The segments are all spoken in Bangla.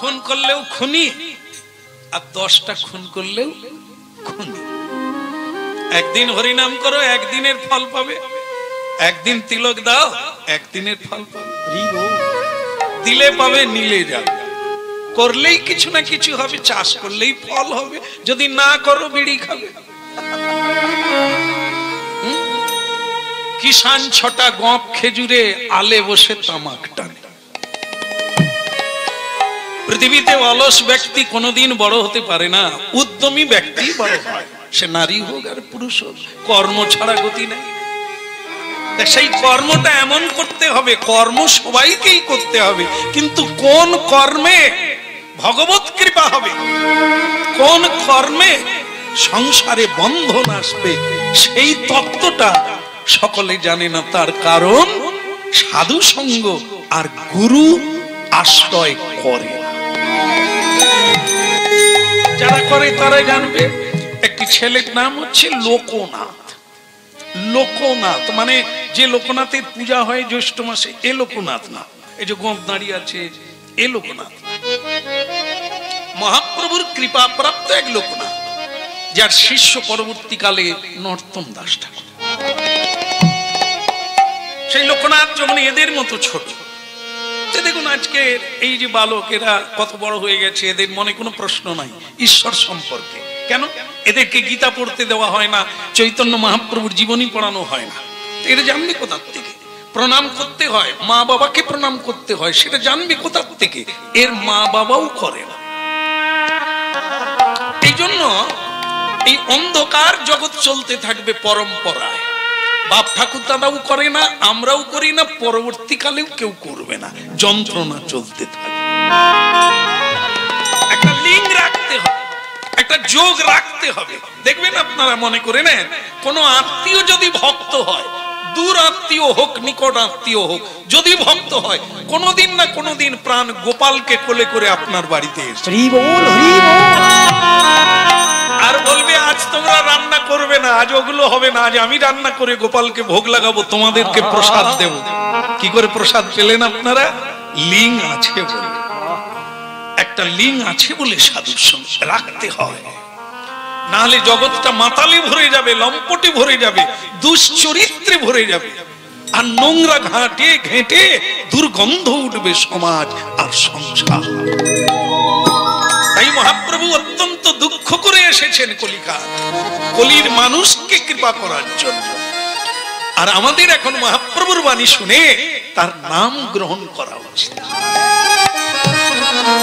খুন করলেও খুনি, আর 10টা খুন করলেও খুনি। একদিন হরিনাম করো, একদিনের ফল পাবে। একদিন তিলক দাও, একদিনের ফল পাবে। দিলে পাবে, নিলে যাবে। করলেই কিছু না কিছু হবে, চাষ করলেই ফল হবে, যদি না করো বিড়ি খাবে। কিষান 6টা গপ খেজুরে আলে বসে তামাক টানে। পৃথিবীতে অলস ব্যক্তি কোনোদিন বড় হতে পারে না, উদ্যমী ব্যক্তি বড় হয়, সে নারী হোক আর পুরুষ হোক। কর্ম ছাড়া গতি নেই। সেই কর্মটা এমন করতে হবে, কর্ম সবাইকেই করতে হবে, কিন্তু কোন কর্মে ভগবত কৃপা হবে, কোন কর্মে সংসারে বন্ধন আসবে, সেই তত্ত্বটা সকলে জানে না। তার কারণ সাধু সঙ্গ আর গুরু আশ্রয় করে। যারা করে তারা জানবে। একটি ছেলের নাম হচ্ছে লোকনাথ। লোকনাথ মানে যে লোকনাথের পূজা হয় জ্যৈষ্ঠ মাসে, এ লোকনাথ না। এই যে গোপ দাঁড়িয়ে আছে, এ লোকনাথ। মহাপ্রভুর কৃপা প্রাপ্ত এক লোকনাথ, যার শিষ্য পরবর্তীকালে নর্তন দাস ঠাকুর। সেই লোকনাথ যখন এদের মতো ছোট, দেখুন আজকে এই যে বালকেরা কত বড় হয়ে গেছে, এদের মনে কোনো প্রশ্ন নাই ঈশ্বর সম্পর্কে। কেন? এদেরকে গীতা পড়তে দেওয়া হয় না, চৈতন্য মহাপ্রভুর জীবনী পড়ানো হয় না। এটা জানবে কোথার থেকে? প্রণাম করতে হয়, মা বাবাকে প্রণাম করতে হয়, সেটা জানবে কোথার থেকে? এর মা বাবাও করে না। এই জন্য এই অন্ধকার জগৎ চলতে থাকবে পরম্পরায়। বাপ ঠাকুর দাদাও করে না, আমরাও করি না, পরবর্তীকালেও কেউ করবে না। যন্ত্রণা চলতে থাকবে। একটা লিঙ্ক রাখতে হবে, একটা যোগ রাখতে হবে। দেখবেন আপনারা মনে করে নেন, কোন আত্মীয় যদি ভক্ত হয়, দূর আত্মীয় হোক নিকট আত্মীয় হোক, যদি ভক্ত হয়, কোনদিন না কোনদিন প্রাণ গোপালকে কোলে করে আপনার বাড়িতে এসে আর বলবে আজ তোমরা রান্না করবে না, আজ ওগুলো হবে না, আজ আমি রান্না করে গোপালকে ভোগ লাগাবো, তোমাদেরকে প্রসাদ দেব। কি করে প্রসাদ পেলেন আপনারা? লিঙ্ক আছে বলে। একটা লিঙ্ক আছে বলে সাধুর সঙ্গে রাখতে হয়, না হলে জগৎটা মাতালে ভরে যাবে, লম্পটে ভরে যাবে, দুশ্চরিত্রে ভরে যাবে, আর নোংরা ঘাটে ঘেঁটে দুর্গন্ধ উঠবে সমাজ আর সংসার। তাই মহাপ্রভু অত্যন্ত দুঃখ করে এসেছেন কলিকাল, কলির মানুষকে কৃপা করার জন্য। আর আমাদের এখন মহাপ্রভুর বাণী শুনে তার নাম গ্রহণ করা উচিত।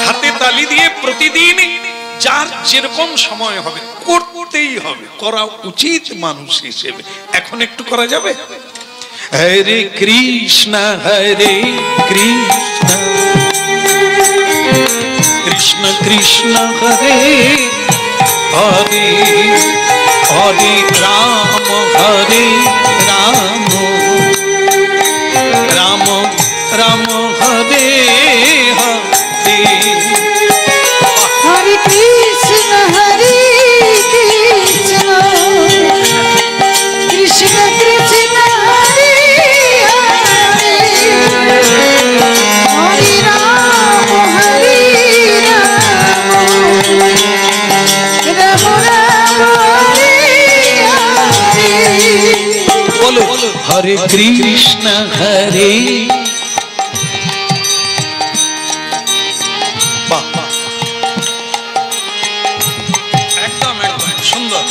হাতে তালি দিয়ে প্রতিদিন যার যেরকম সময় হবে করতেই হবে, করা উচিত মানুষ হিসেবে। এখন একটু করা যাবে? হরে কৃষ্ণ হরে কৃষ্ণ কৃষ্ণ কৃষ্ণ হরে হরে হরে রাম হরে রাম রাম রাম হরে হরে। হরে কৃষ্ণ হরে কৃষ্ণ কৃষ্ণ কৃষ্ণ হরে হরে হরে রাম হরে রাম রাম রাম হরে হরে। বলো হরে কৃষ্ণ হরে। একদম একদম সুন্দর।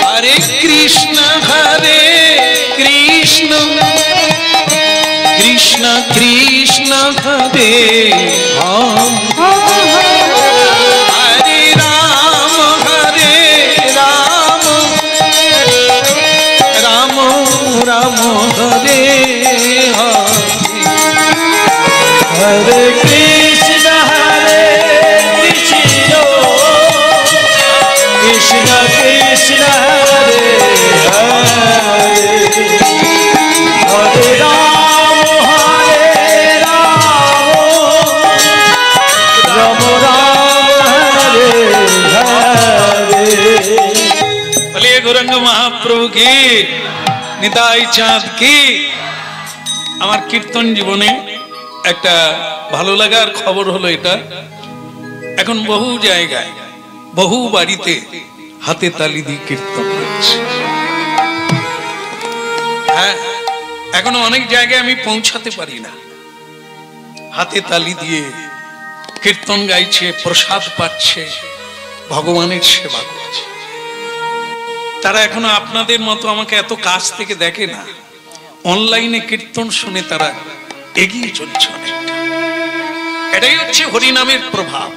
হরে কৃষ্ণ হরে কৃষ্ণ কৃষ্ণ কৃষ্ণ হরে হরে রাম হরে রাম রাম রাম হরে হরে কৃষ্ণ হরে কৃষ্ণ কৃষ্ণ কৃষ্ণ হরে হরে হরে রাম রাম রাম হরে হরে। গৌরাঙ্গ মহাপ্রভু কি, নিতাই চাঁদ কি। আমার কীর্তন জীবনে একটা ভালো লাগার খবর হলো এটা, এখন বহু জায়গায় বহু বাড়িতে হাতে তালি দিয়ে কীর্তন হচ্ছে। হ্যাঁ, এখনো অনেক জায়গায় আমি পৌঁছাতে পারি না, হাতে তালি দিয়ে কীর্তন গাইছে, প্রসাদ পাচ্ছে, ভগবানের সেবা করছে। তারা এখনো আপনাদের মতো আমাকে এত কাছ থেকে দেখে না, অনলাইনে কীর্তন শুনে তারা এগিয়ে চলছে অনেকটা। এটাই হচ্ছে হরিনামের প্রভাব।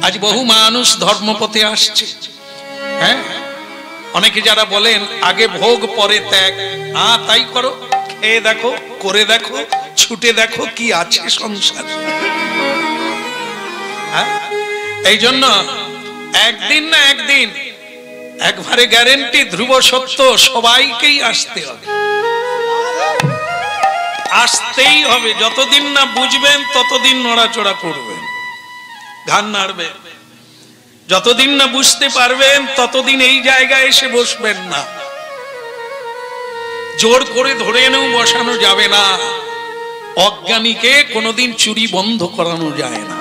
আজ বহু মানুষ ধর্মপথে আসছে। হ্যাঁ, অনেকে যারা বলেন আগে ভোগ পরে ত্যাগ, তাই করো, খেয়ে দেখো, করে দেখো, ছুটে দেখো কি আছে সংসারে। এই জন্য একদিন না একদিন একবারে গ্যারেন্টি, ধ্রুব সত্য, সবাইকেই আসতে হবে, আসতেই হবে। যতদিন না বুঝবেন ততদিন নড়াচড়া করবেন, ঘাড় নাড়বেন। যতদিন না বুঝতে পারবেন ততদিন এই জায়গায় এসে বসবেন না। জোর করে ধরে এনেও বসানো যাবে না। অজ্ঞানীকে কোনোদিন চুরি বন্ধ করানো যায় না।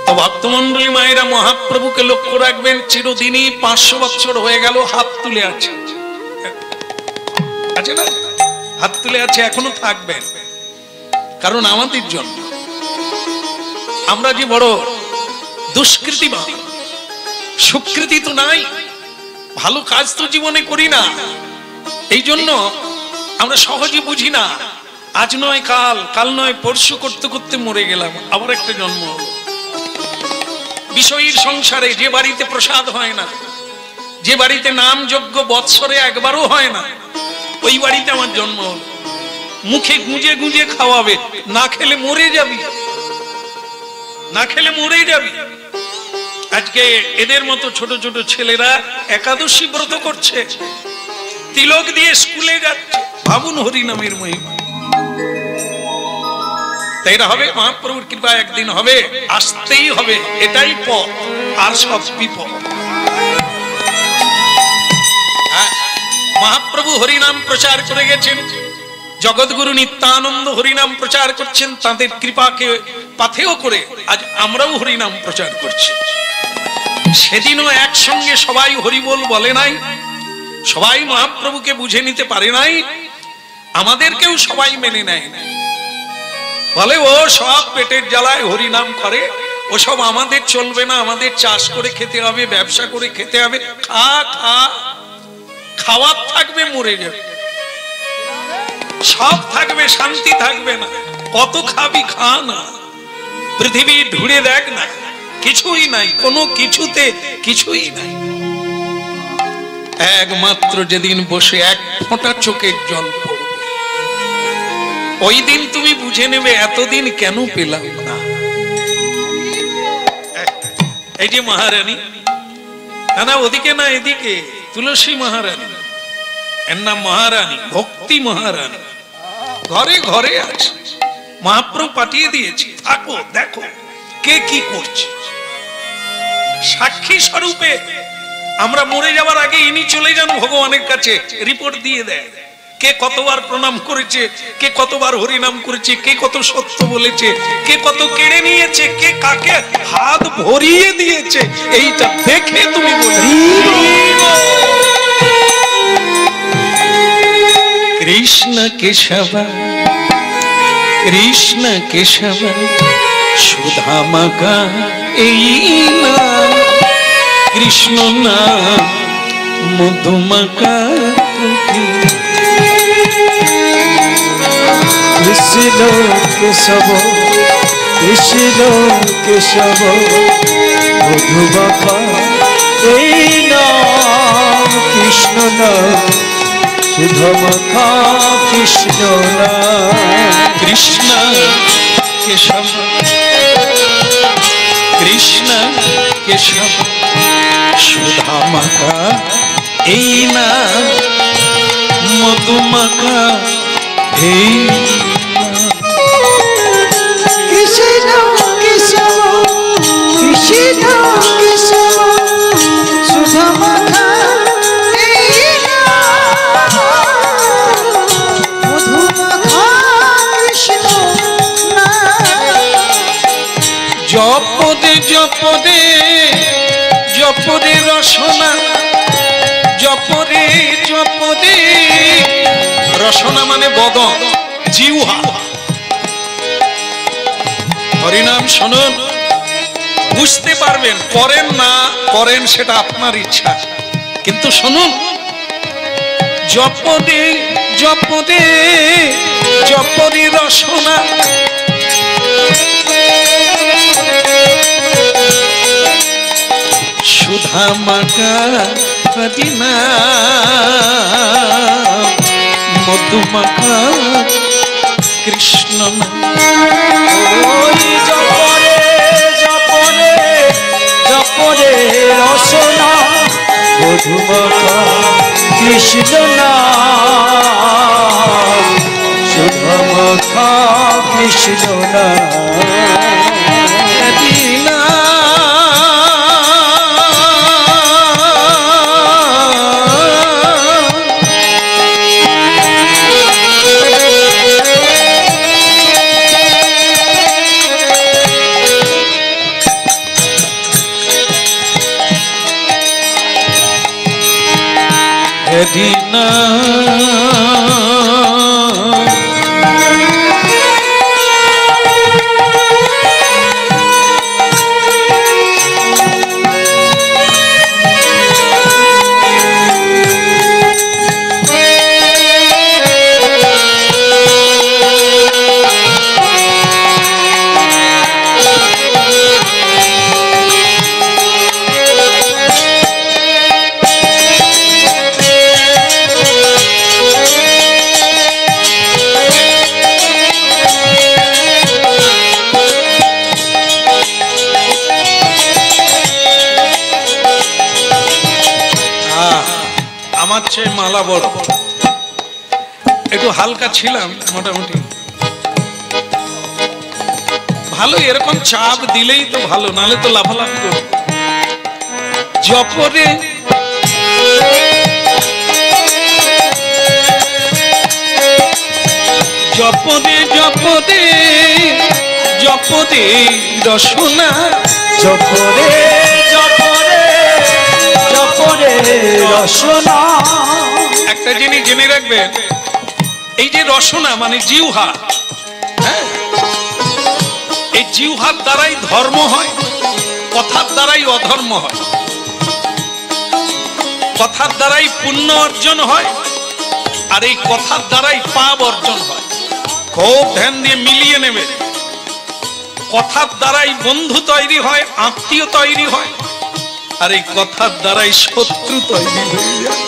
তো ভক্তমন্ডলী মায়েরা, মহাপ্রভুকে লক্ষ্য রাখবেন, চিরদিনই 500 বছর হয়ে গেল হাত তুলে আছে, আছে না? হাত তুলে আছে, এখনো থাকবেন। কারণ আমাদের জন্য, আমরা যে বড় দুষ্কৃতিবান, সুকৃতি তো নাই, ভালো কাজ তো জীবনে করি না। এই জন্য আমরা সহজে বুঝি না। আজ নয় কাল, কাল নয় পরশু করতে করতে মরে গেলাম, আবার একটা জন্ম হলো। বিষয়ীর সংসারে যে বাড়িতে প্রসাদ হয় না, যে বাড়িতে নাম যজ্ঞ বৎসরে একবারও হয় না, ওই বাড়িতে আমার জন্ম হলো। মুখে গুঁজে গুঁজে খাওয়াবে, না খেলে মরে যাবি, না খেলে মরে যাবি। আজকে এদের মতো ছোট ছোট ছেলেরা একাদশী ব্রত করছে, তিলক দিয়ে স্কুলে যাচ্ছে। ভাবুন হরিনামের মহিমা। তাই এটা হবে, মহাপ্রভুর কৃপা একদিন হবে, আসতেই হবে। এটাই পথ, আর সব বিপদ। মহাপ্রভু হরিনাম প্রচার করে গেছেন, জগৎগুরু নিত্যানন্দ হরিনাম প্রচার করছেন, তাদের কৃপাকে পাথেয় করে আজ আমরাও হরিনাম প্রচার করছি। সেদিনও একসঙ্গে সবাই হরিবোল বলে নাই, সবাই মহাপ্রভুকে বুঝে নিতে পারে নাই, আমাদেরকেও সবাই মেনে নেয়। বলে ও সব পেটের জ্বালায় হরিনাম করে, ওসব আমাদের চলবে না, আমাদের চাষ করে খেতে হবে, ব্যবসা করে খেতে হবে। খা খা, খাওয়ার থাকবে, মরে যাবে, সব থাকবে, শান্তি থাকবে না। কত খাবি, খা না। পৃথিবী ঢুড়ে দেখ না, কিছুই নাই, কোনো কিছুতে কিছুই নাই। একমাত্র যেদিন বসে এক ফোঁটা চোখের জল পড়বে, ওই দিন তুমি বুঝে নেবে এতদিন কেন পেলাম না। এই যে মহারানী, না ওদিকে না এদিকে, তুলসী মহারানী, এর নাম মহারানী, ভক্তি মহারানী, ঘরে ঘরে আছে। মহাপ্রভু পাঠিয়ে দিয়েছে, থাকো দেখো কে কি করছে। সাক্ষী স্বরূপে আমরা মরে যাওয়ার আগে ইনি চলে যান ভগবানের কাছে, রিপোর্ট দিয়ে দেয় কে কতবার প্রণাম করেছে, কে কতবার হরিনাম করেছে, কে কত সত্য বলেছে, কে কত কেড়ে নিয়েছে, কে কাকে হাত ভরিয়ে দিয়েছে। এইটা দেখে তুমি বলে কৃষ্ণ কেশব, কৃষ্ণ কেশব সুধামাকা, এই না কৃষ্ণ না মধুমাকা। কৃষ্ণ কেশব, কৃষ্ণ কেশব মধুমাখা, এই নাম কৃষ্ণ নাম সুধামাখা, কৃষ্ণ নাম। কৃষ্ণ কেশব, কৃষ্ণ কেশব সুধামাকা, এই না মধুমাকা, এই কৃষ্ণ কেশব, কৃষ্ণ কেশব জপদে জপদে রসনা, জপদে জপদে রসনা মানে বদন, জিহ্বা। হরিনাম শুনুন, বুঝতে পারবেন। করেন না করেন সেটা আপনার ইচ্ছা, কিন্তু শুনুন। জপদে জপদে জপদে রসনা, সুধা মাখা মদিনা, মধু মাখা কৃষ্ণ। ওই জপরে জপরে জপরে রসনা, মধুমাখা কৃষ্ণ নাম, সুধামাখা কৃষ্ণ মদিনা মদিনা আমার চেয়ে মালা বড়, একটু হালকা ছিলাম মোটামুটি। ভালো, এরকম চাপ দিলেই তো ভালো, নালে তো লাফালাফ করব। জপরে জপদে জপদে জপদে রসনা, জপরে জপরে জপরে রসনা। একটা জিনিস জেনে রাখবেন, এই যে রসনা মানে জিহ্বা, হ্যাঁ, এই জিহ্বার দ্বারাই ধর্ম হয়, কথার দ্বারাই অধর্ম হয়, কথার দ্বারাই পুণ্য অর্জন হয়, আর এই কথার দ্বারাই পাপ অর্জন হয়। খুব ধ্যান দিয়ে মিলিয়ে নেবে। কথার দ্বারাই বন্ধু তৈরি হয়, আত্মীয় তৈরি হয়, আর এই কথার দ্বারাই শত্রু তৈরি হয়ে যায়।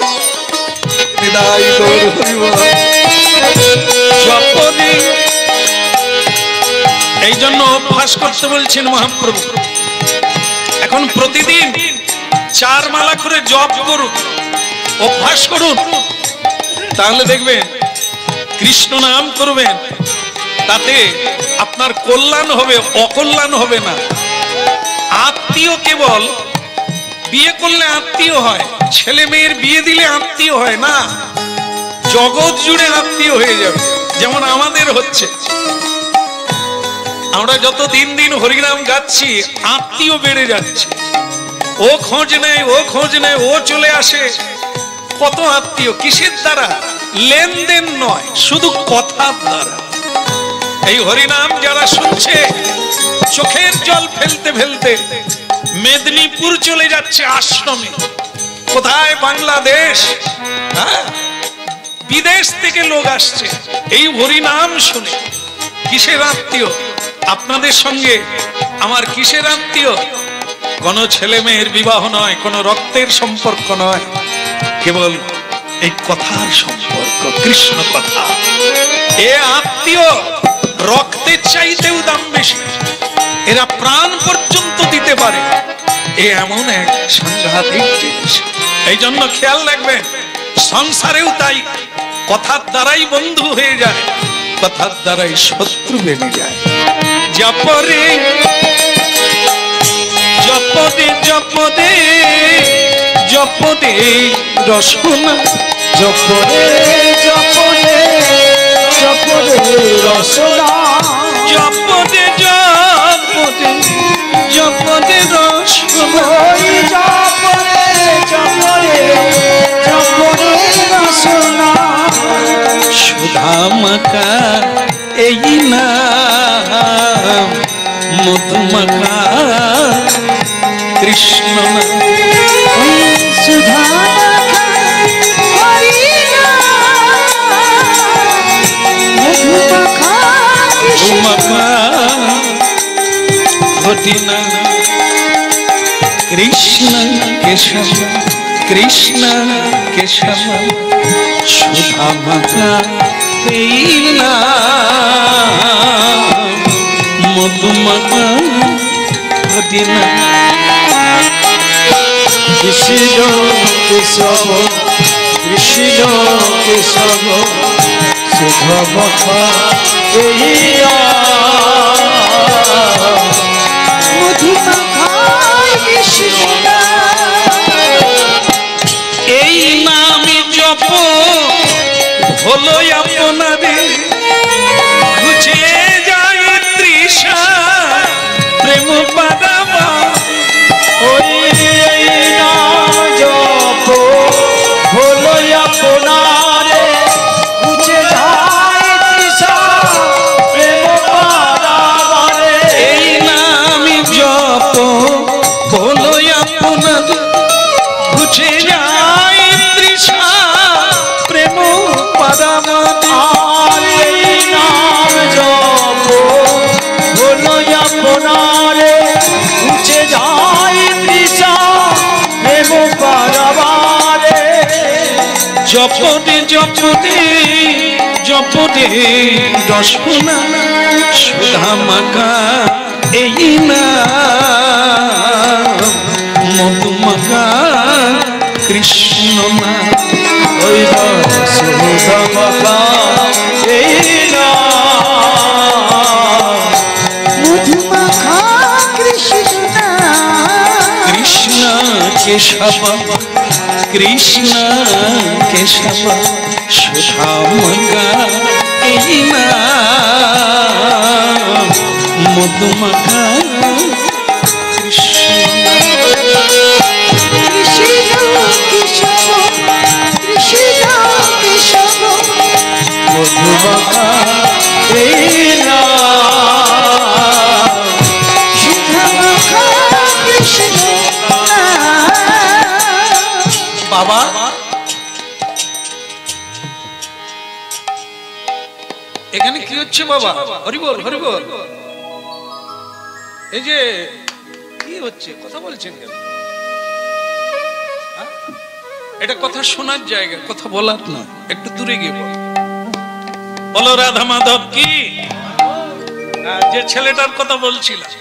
এই জন্য অভ্যাস করতে বলছেন মহাপ্রভু। এখন প্রতিদিন 4 মালা করে জপ করুন, অভ্যাস করুন, তাহলে দেখবেন কৃষ্ণ নাম করবেন, তাতে আপনার কল্যাণ হবে, অকল্যাণ হবে না। আত্মীয় কেবল বিয়ে করলে আত্মীয় হয়, ছেলে মেয়ের বিয়ে দিলে আত্মীয় হয় না, জগৎ জুড়ে আত্মীয় হয়ে যাবে, যেমন আমাদের হচ্ছে। আমরা যত দিন দিন হরিনাম গাচ্ছি, আত্মীয় বেড়ে যাচ্ছে। ও খোঁজ নেয়, ও খোঁজ নেয়, ও চলে আসে। কত আত্মীয়, কিসের দ্বারা? লেনদেন নয়, শুধু কথার দ্বারা। এই হরিনাম যারা শুনছে, চোখের জল ফেলতে ফেলতে মেদিনীপুর চলে যাচ্ছে আশ্রমে। কোথায়? বাংলাদেশ, হ্যাঁ, বিদেশ থেকে লোক আসছে এই হরিনাম শুনে। কিসের আত্মীয়? আপনাদের সঙ্গে আমার কিসের আত্মীয়? কোন ছেলে মেয়ের বিবাহ নয়, কোন রক্তের সম্পর্ক নয়, কেবল এই কথার সম্পর্ক, কৃষ্ণ কথা। এ আত্মীয় রক্তের চাইতেও দাম বেশি, এরা প্রাণ পর্যন্ত দিতে পারে। এ এমন এক সাংঘাতিক জিনিস। এই জন্য খেয়াল রাখবেন, সংসারেও তাই কথার দ্বারাই বন্ধু হয়ে যায়, কথার দ্বারাই শত্রু বেড়ে যায়। জপরে জপদে জপদে জপদে রসনা, জপরে জপরে জপরে রসনা, জপদে জপদে জপদে সুধামাকা এই নাম মধুমাকা কৃষ্ণ নাম সুধা হরি মধুমাখা মধুমাকা ঘটিনা কৃষ্ণ কেশব কৃষ্ণ কেশব সুধামাকা এই নাম মধুমাকা ঘটিনা কৃষ্ণ কেশব কৃষ্ণ কেশব সুধামাখা এই মধুমাখা কৃষ্ণ এই নামে জপ হলো আপনারে ঘুচে যায় তৃষা প্রেম পাদাবা ওই নাম জপ হলো আপনারে ঘুচে যায় তৃষা প্রেম পাদাবারে এই নামে জপ হলো আপনারে ঘুচে যায় তৃষা প্রেম পাদাবা আর এই নাম জপ হলো আপনারে ঘুচে যায় তৃষা প্রেম পাদাবারে জপদে জপদে জপদে রসনা সুধামাকা এই নাম মধুমাকা কৃষ্ণ নাম ওই সুধামাখা এই নাম মধুমাখা কৃষ্ণ কৃষ্ণ কেশব কৃষ্ণ কেশব সুধামাকা এই নাম মধুমাকা কৃষ্ণ মধুমাখা এই নাম বাবা এখানে কি হচ্ছে বাবা? হরিবল হরিবল। এই যে কি হচ্ছে, কথা বলছেন কেন? হ্যাঁ? এটা কথা শোনার জায়গা, কথা বলার নয়, একটু দূরে গিয়ে বল। বলো রাধা মাধব কি? যে ছেলেটার কথা বলছিলাম,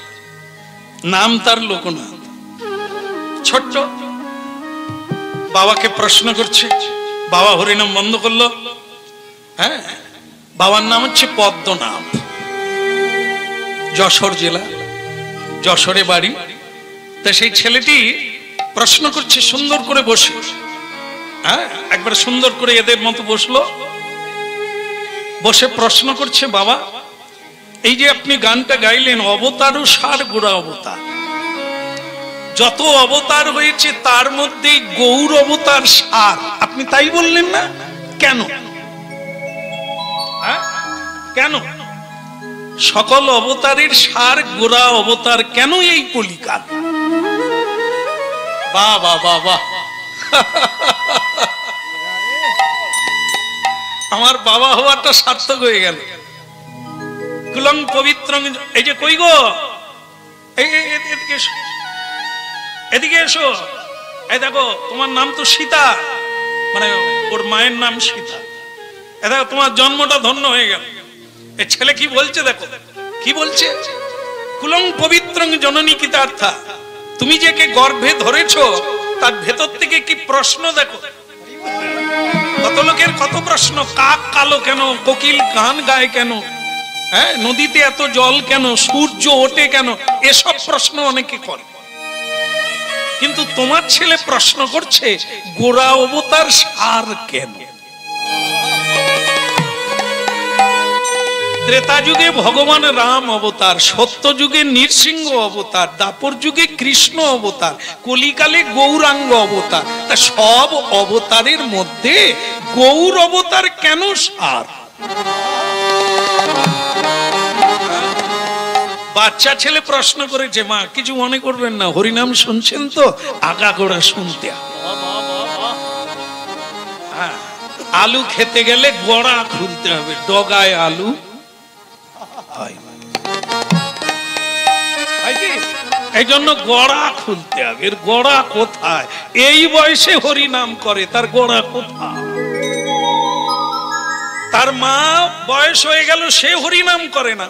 নাম তার লোকনাথ, ছোট্ট, বাবাকে প্রশ্ন করছে, বাবা হরিনাম বন্ধ করলো। হ্যাঁ, বাবার নাম হচ্ছে পদ্মনাভ, যশোর জেলা, যশোরে বাড়ি। তা সেই ছেলেটি প্রশ্ন করছে সুন্দর করে বসে, হ্যাঁ একবার সুন্দর করে এদের মতো বসলো, বসে প্রশ্ন করছে, বাবা এই যে আপনি গানটা গাইলেন, অবতার ও সার গোড়া অবতার, যত অবতার হয়েছে তার মধ্যে গৌর অবতার সার, আপনি তাই বললেন না কেন? কেন সকল অবতারের সার গোড়া অবতার কেন এই কলিকাল? বাহ বাহ বাহ বাহ, আমার বাবা হওয়াটা সার্থক হয়ে গেল। কুলং পবিত্র, এই যে কই গো, এদিকে এসো, এদিকে এসো। এই দেখো তোমার নাম তো সীতা, মানে ওর মায়ের নাম সীতা। এ দেখো তোমার জন্মটা ধন্য হয়ে গেল। এই ছেলে কি বলছে, দেখো কি বলছে, কুলং পবিত্র জননী কৃতার্থা, তুমি যে কে গর্ভে ধরেছো তার ভেতর থেকে কি প্রশ্ন দেখো, কত লোকের কত প্রশ্ন, কাক কালো কেন, কোকিল গান গায় কেন, হ্যাঁ নদীতে এত জল কেন, সূর্য ওঠে কেন, এসব প্রশ্ন অনেকে করে। কিন্তু তোমার ছেলে প্রশ্ন করছে গোড়া অবতার সার কেন? ত্রেতা যুগে ভগবান রাম অবতার, সত্য যুগে নৃসিংহ অবতার, দাপর যুগে কৃষ্ণ অবতার, কলিকালে গৌরাঙ্গ অবতার। তা সব অবতারের মধ্যে গৌর অবতার কেন সার? বাচ্চা ছেলে প্রশ্ন করেছে, মা কিছু মনে করবেন না, হরিনাম শুনছেন তো, আগা গোড়া শুনতে হবে। হ্যাঁ, আলু খেতে গেলে গোড়া খুলতে হবে, ডগায় আলু হয় না। এই জন্য গোড়া খুলতে হবে। এর গোড়া কোথায়? এই বয়সে হরিনাম করে, তার গোড়া কোথায়? তার মা বয়স হয়ে গেল, সে হরিনাম করে না।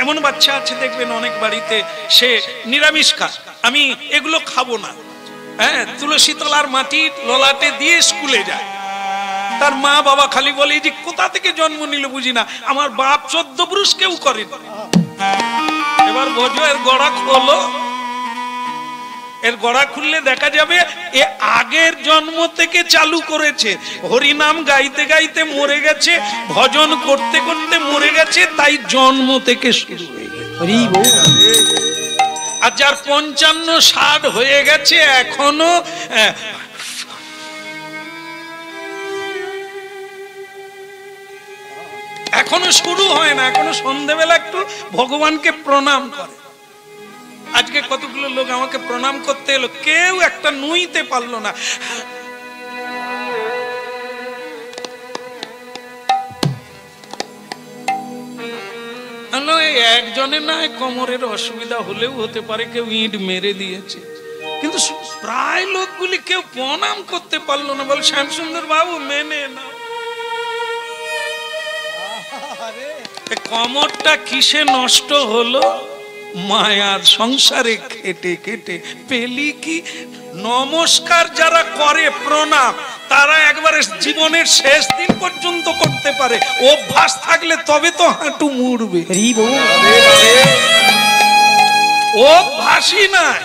এমন বাচ্চা আছে দেখবেন অনেক বাড়িতে, সে নিরামিষ খায়, আমি এগুলো খাবো না, হ্যাঁ, তুলসী তলার মাটি ললাটে দিয়ে স্কুলে যায়। তার মা বাবা খালি বলে যে কোথা থেকে জন্ম নিল বুঝি না, আমার বাপ 14 পুরুষ কেউ করে না। এবার বোঝো এর গড়া খোলো। এর গড়া খুললে দেখা যাবে এ আগের জন্ম থেকে চালু করেছে, হরিনাম গাইতে গাইতে মরে গেছে, ভজন করতে করতে মরে গেছে, তাই জন্ম থেকে শুরু হয়ে গেছে। আর যার 55-60 হয়ে গেছে এখনো শুরু হয় না, এখনো সন্ধ্যেবেলা একটু ভগবানকে প্রণাম করে। আজকে কতগুলো লোক আমাকে প্রণাম করতে এলো, কেউ একটা নুইতে পারলো না। একজনের না কোমরের অসুবিধা হলেও হতে পারে, কেউ ইট মেরে দিয়েছে, কিন্তু প্রায় লোকগুলি কেউ প্রণাম করতে পারলো না। বল শ্যামসুন্দর বাবু মেনে না, কোমরটা কিসে নষ্ট হলো? মায়ার সংসারে খেটে খেটে পেলি কি? নমস্কার যারা করে প্রণাম, তারা একবারে জীবনের শেষ দিন পর্যন্ত করতে পারে, অভ্যাস থাকলে তবে তো হাঁটু মুড়বে। অভ্যাসই নাই,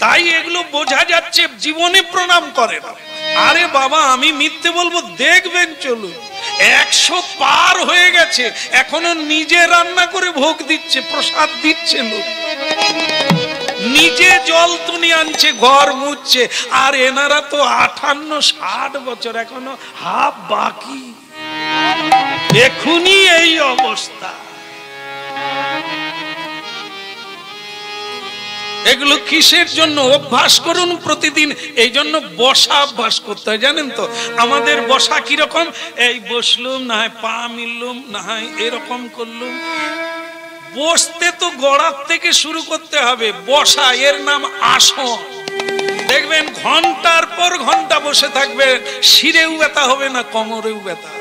তাই এগুলো বোঝা যাচ্ছে জীবনে প্রণাম করে না। আরে বাবা, আমি মিথ্যে বলবো? দেখবেন চলুন, 100 পার হয়ে গেছে, এখনো নিজে রান্না করে ভোগ দিচ্ছে, প্রসাদ দিচ্ছে লোক, নিজে জল তুনি আনছে, ঘর মুছছে। আর এনারা তো 58-60 বছর, এখনো হাফ বাকি। এখনই এই অবস্থা। এগুলো কিসের জন্য? অভ্যাস করুন প্রতিদিন। এই জন্য বসা অভ্যাস করতে হয়, জানেন তো? আমাদের বসা কিরকম? এই বসলুম, না হয় পা মিললুম, না হয় এরকম করলুম। বসতে তো গড়ার থেকে শুরু করতে হবে। বসা, এর নাম আসন। দেখবেন ঘন্টার পর ঘন্টা বসে থাকবে, শিরেও ব্যথা হবে না, কোমরেও ব্যথা।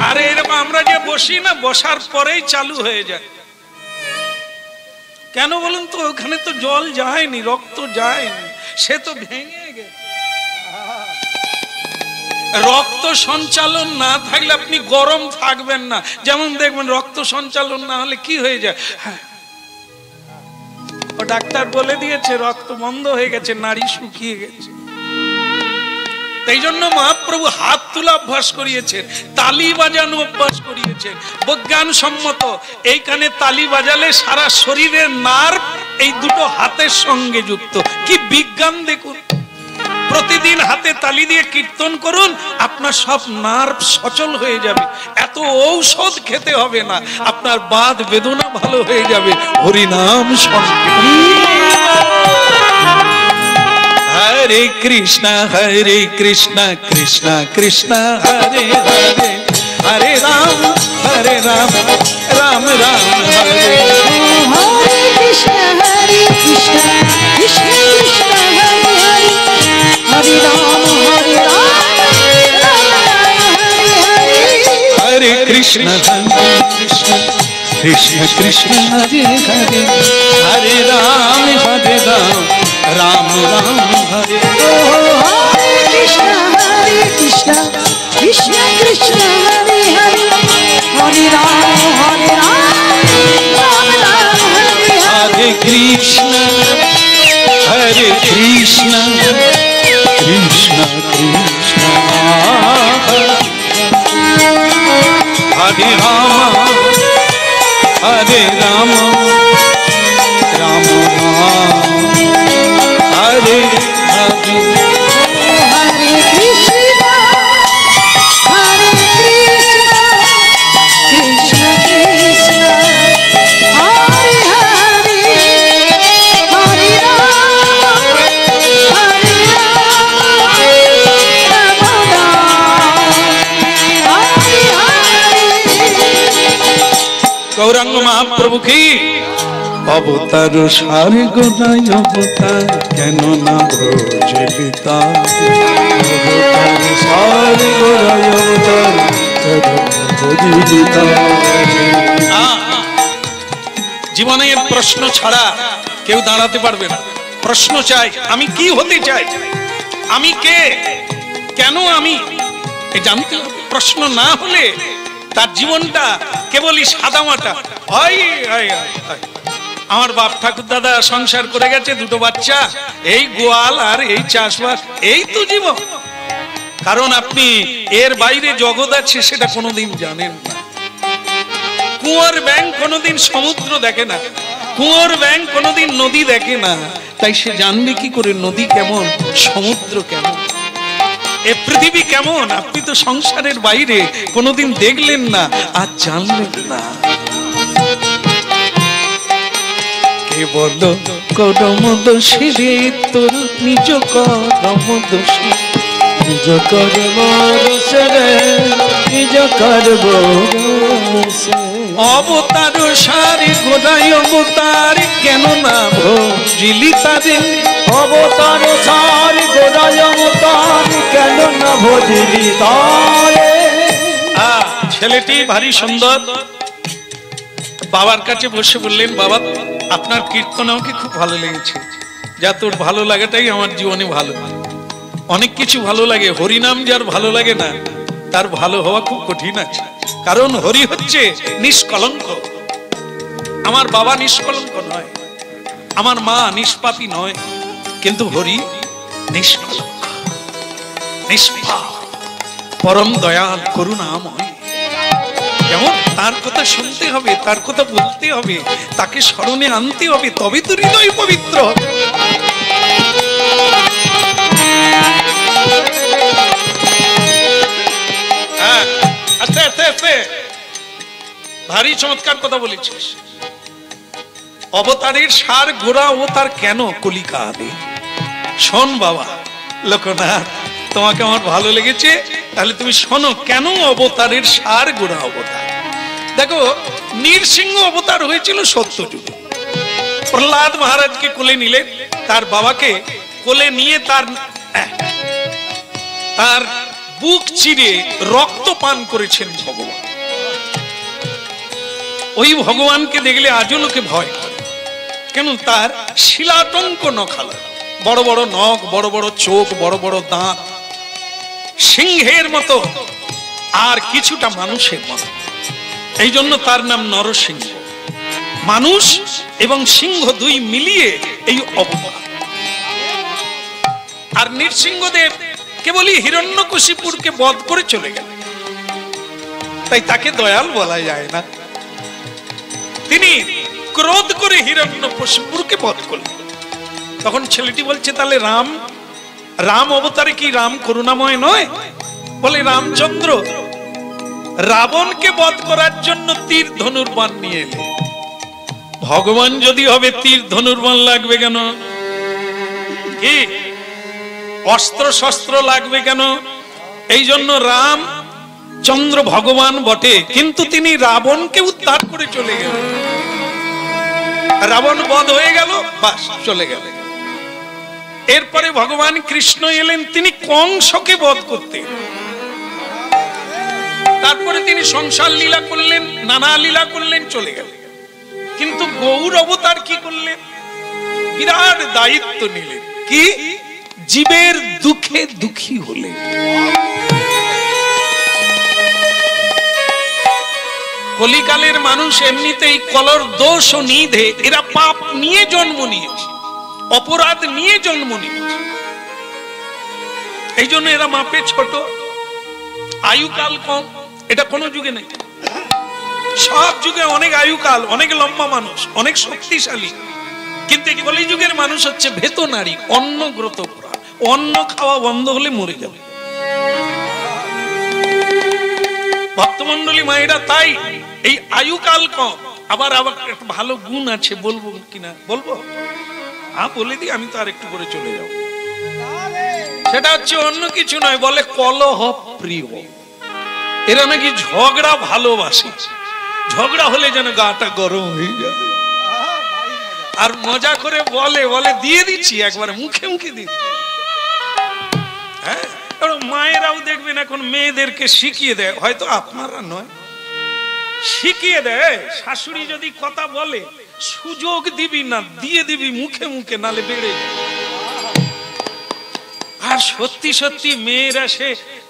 আরে এরকম আমরা যে বসি না, বসার পরেই চালু হয়ে যায়। কেন বলুন তো? ওখানে তো জল যায়নি, রক্ত যায়নি, সে তো ভেঙে গেছে। রক্ত সঞ্চালন না থাকলে আপনি গরম থাকবেন না। যেমন দেখবেন রক্ত সঞ্চালন না হলে কি হয়ে যায়, ও ডাক্তার বলে দিয়েছে রক্ত বন্ধ হয়ে গেছে, নাড়ি শুকিয়ে গেছে। এই জন্য মহাপ্রভু হাত তোলা অভ্যাস করিয়েছেন, তালি বাজানো অভ্যাস করিয়েছেন। বিজ্ঞানসম্মত এইখানে তালি বাজালে সারা শরীরের নার্ভ এই দুটো হাতের সঙ্গে যুক্ত। কি বিজ্ঞান দেখুন! প্রতিদিন হাতে তালি দিয়ে কীর্তন করুন, আপনার সব নার্ভ সচল হয়ে যাবে। এত ঔষধ খেতে হবে না, আপনার বাত বেদনা ভালো হয়ে যাবে। হরিনাম হরে কৃষ্ণ কৃষ্ণ কৃষ্ণ হরে হরে, হরে রাম রাম রাম হরে हरे कृष्ण कृष्ण कृष्ण हरे हरे, हरे राम हरे कृष्ण कृष्ण कृष्ण कृष्ण हरे हरे, हरे राम राम राम हरे। हरे कृष्ण कृष्ण कृष्ण कृष्ण हरे हरे, हरे राम राम राम हरे हरे कृष्ण कृष्ण कृष्ण कृष्ण हरे राम राम राम हरे हरे। हरे कृष्ण कृष्ण कृष्ण कृष्ण গৌরাঙ্গ মহাপ্রভু কি অবতার সার গোনাই অবতার কেন না ভোজলি তার অবতার সার গোড়াই অবতার কেন না ভোজলি তার। জীবনের প্রশ্ন ছাড়া কেউ দাঁড়াতে পারবে না। প্রশ্ন চাই, আমি কি হতে চাই, আমি কে, কেন আমি, এ জানতে হবে। প্রশ্ন না হলে তার জীবনটা কেবলই সাদামাটা। আমার বাপ ঠাকুর দাদা সংসার করে গেছে, দুটো বাচ্চা, এই গোয়াল আর এই চাষবাস, এই তো জীবন। কারণ আপনি এর বাইরে জগৎ আছে সেটা কোনোদিন জানেন না। কুয়োর ব্যাঙ কোনোদিন সমুদ্র দেখে না, কুয়োর ব্যাঙ কোনোদিন নদী দেখে না, তাই সে জানবে কি করে নদী কেমন, সমুদ্র কেমন, এ পৃথিবী কেমন। আপনি তো সংসারের বাইরে কোনোদিন দেখলেন না আর জানলেন না। কে বলো করম দোষী রে তোর নিজ করম দোষী, নিজ কর্ম দোষে রে নিজ কর্ম দোষে। অবতার সারে গোড়াই অবতার কেন না ভোজিলি তারে, অবতার সার গোড়াই অবতার কেন না ভোজলি তারে। ছেলেটি ভারী সুন্দর, বাবার কাছে বসে বললেন, বাবা আপনার কীর্তন আমাকে খুব ভালো লেগেছে। যা তোর ভালো লাগাটাই আমার জীবনে ভালো। অনেক কিছু ভালো লাগে, হরিনাম যার ভালো লাগে না তার ভালো হওয়া খুব কঠিন আছে। কারণ হরি হচ্ছে নিষ্কলঙ্ক। আমার বাবা নিষ্কলঙ্ক নয়, আমার মা নিষ্পাপী নয়, কিন্তু হরি নিষ্কলঙ্ক, নিষ্পাপ, পরম দয়াল, করুণাময়। যেমন তার কথা শুনতে হবে, তার কথা বলতে হবে, তাকে স্মরণে আনতে হবে, তবে তো হৃদয় পবিত্র হবে। আস্তে আস্তে আস্তে, ভারী চমৎকার কথা বলেছিস। অবতারের সার গোড়া অবতার কেন কলিকা আনে। শোন বাবা লোকনাথ, তোমাকে আমার ভালো লেগেছে, তাহলে তুমি শোনো কেন অবতারের সার গোড়া অবতার। দেখো, নৃসিংহ অবতার হয়েছিল সত্যযুগে। প্রহ্লাদ মহারাজকে কোলে নিলেন, তার বাবাকে কোলে নিয়ে তার বুক চিরে রক্ত পান করেছেন ভগবান। ওই ভগবানকে দেখলে আজও লোকে ভয় করে, কেন তার শিলাতঙ্ক নখালা, বড় বড় নখ, বড় বড় চোখ, বড় বড় দাঁত, সিংহের মতো আর কিছুটা মানুষের মতো। এই জন্য তার নাম নরসিংহ। মানুষ এবং সিংহ দুই মিলিয়ে এই অবতার। আর নৃসিংহদেব কেবলই হিরণ্যকশিপুরকে বধ করে চলে গেল, তাই তাকে দয়াল বলা যায় না। তিনি ক্রোধ করে হিরণ্যকশিপুরকে বধ করলেন। তখন ছেলেটি বলছে, তাহলে রাম অবতারে কি রাম করুণাময় নয়? বলে, রামচন্দ্র রাবণকে বধ করার জন্য তীর ধনুর্বাণ নিয়ে এলেন। ভগবান যদি হবে তীর ধনুর্বাণ লাগবে কেন? কি অস্ত্র শস্ত্র লাগবে কেন? এই জন্য রামচন্দ্র ভগবান বটে, কিন্তু তিনি রাবণকে উদ্ধার করে চলে গেলেন। রাবণ বধ হয়ে গেল, বাস চলে গেল। এরপরে ভগবান কৃষ্ণ এলেন, তিনি কংসকে বধ করতে। তারপরে তিনি সংসার লীলা করলেন, নানা লীলা করলেন, চলে গেলেন। কিন্তু গৌর অবতার কি করলেন? বিরাট দায়িত্ব নিলেন। কি? জীবের দুঃখে দুঃখী হলে। কলিকালের মানুষ এমনিতেই কলর দোষ ও নিধে, এরা পাপ নিয়ে জন্ম নিয়েছে, অপরাধ নিয়ে জন্ম নিয়েছে। এই জন্য এরা মাপে ছোট, আয়ুকাল কম। এটা কোন যুগে নেই। সব যুগে অনেক আয়ুকাল, অনেক লম্বা মানুষ, অনেক শক্তিশালী। কিন্তু এই কলিযুগের মানুষ হচ্ছে ভেতনারী, অন্নগ্রত প্রাণ। অন্ন খাওয়া বন্ধ হলে মরে যাবে। ভক্তমন্ডলী মায়েরা, তাই এই আয়ুকাল কম। আবার একটা ভালো গুণ আছে, বলবো কিনা? বলবো? হ্যাঁ বলে দিই, আমি তো আর একটু করে চলে যাব। সেটা হচ্ছে অন্য কিছু নয়, বলে কলহ প্রিয়। এরা নাকি ঝগড়া ভালোবাসে। ঝগড়া হলে যেন গাটা গরম হয়ে যায়। আর মজা করে বলে বলে দিয়ে দিচ্ছি, একবার মুখে মুখে দিচ্ছি। হ্যাঁ, মায়েরাও দেখবেন এখন মেয়েদেরকে শিখিয়ে দেয়, হয়তো আপনারা নয়, শিখিয়ে দেয়। শাশুড়ি যদি কথা বলে সুযোগ দিবি না, দিয়ে দিবি মুখে মুখে, নালে বেড়ে যায়। আর সত্যি সত্যি মেয়েরা সে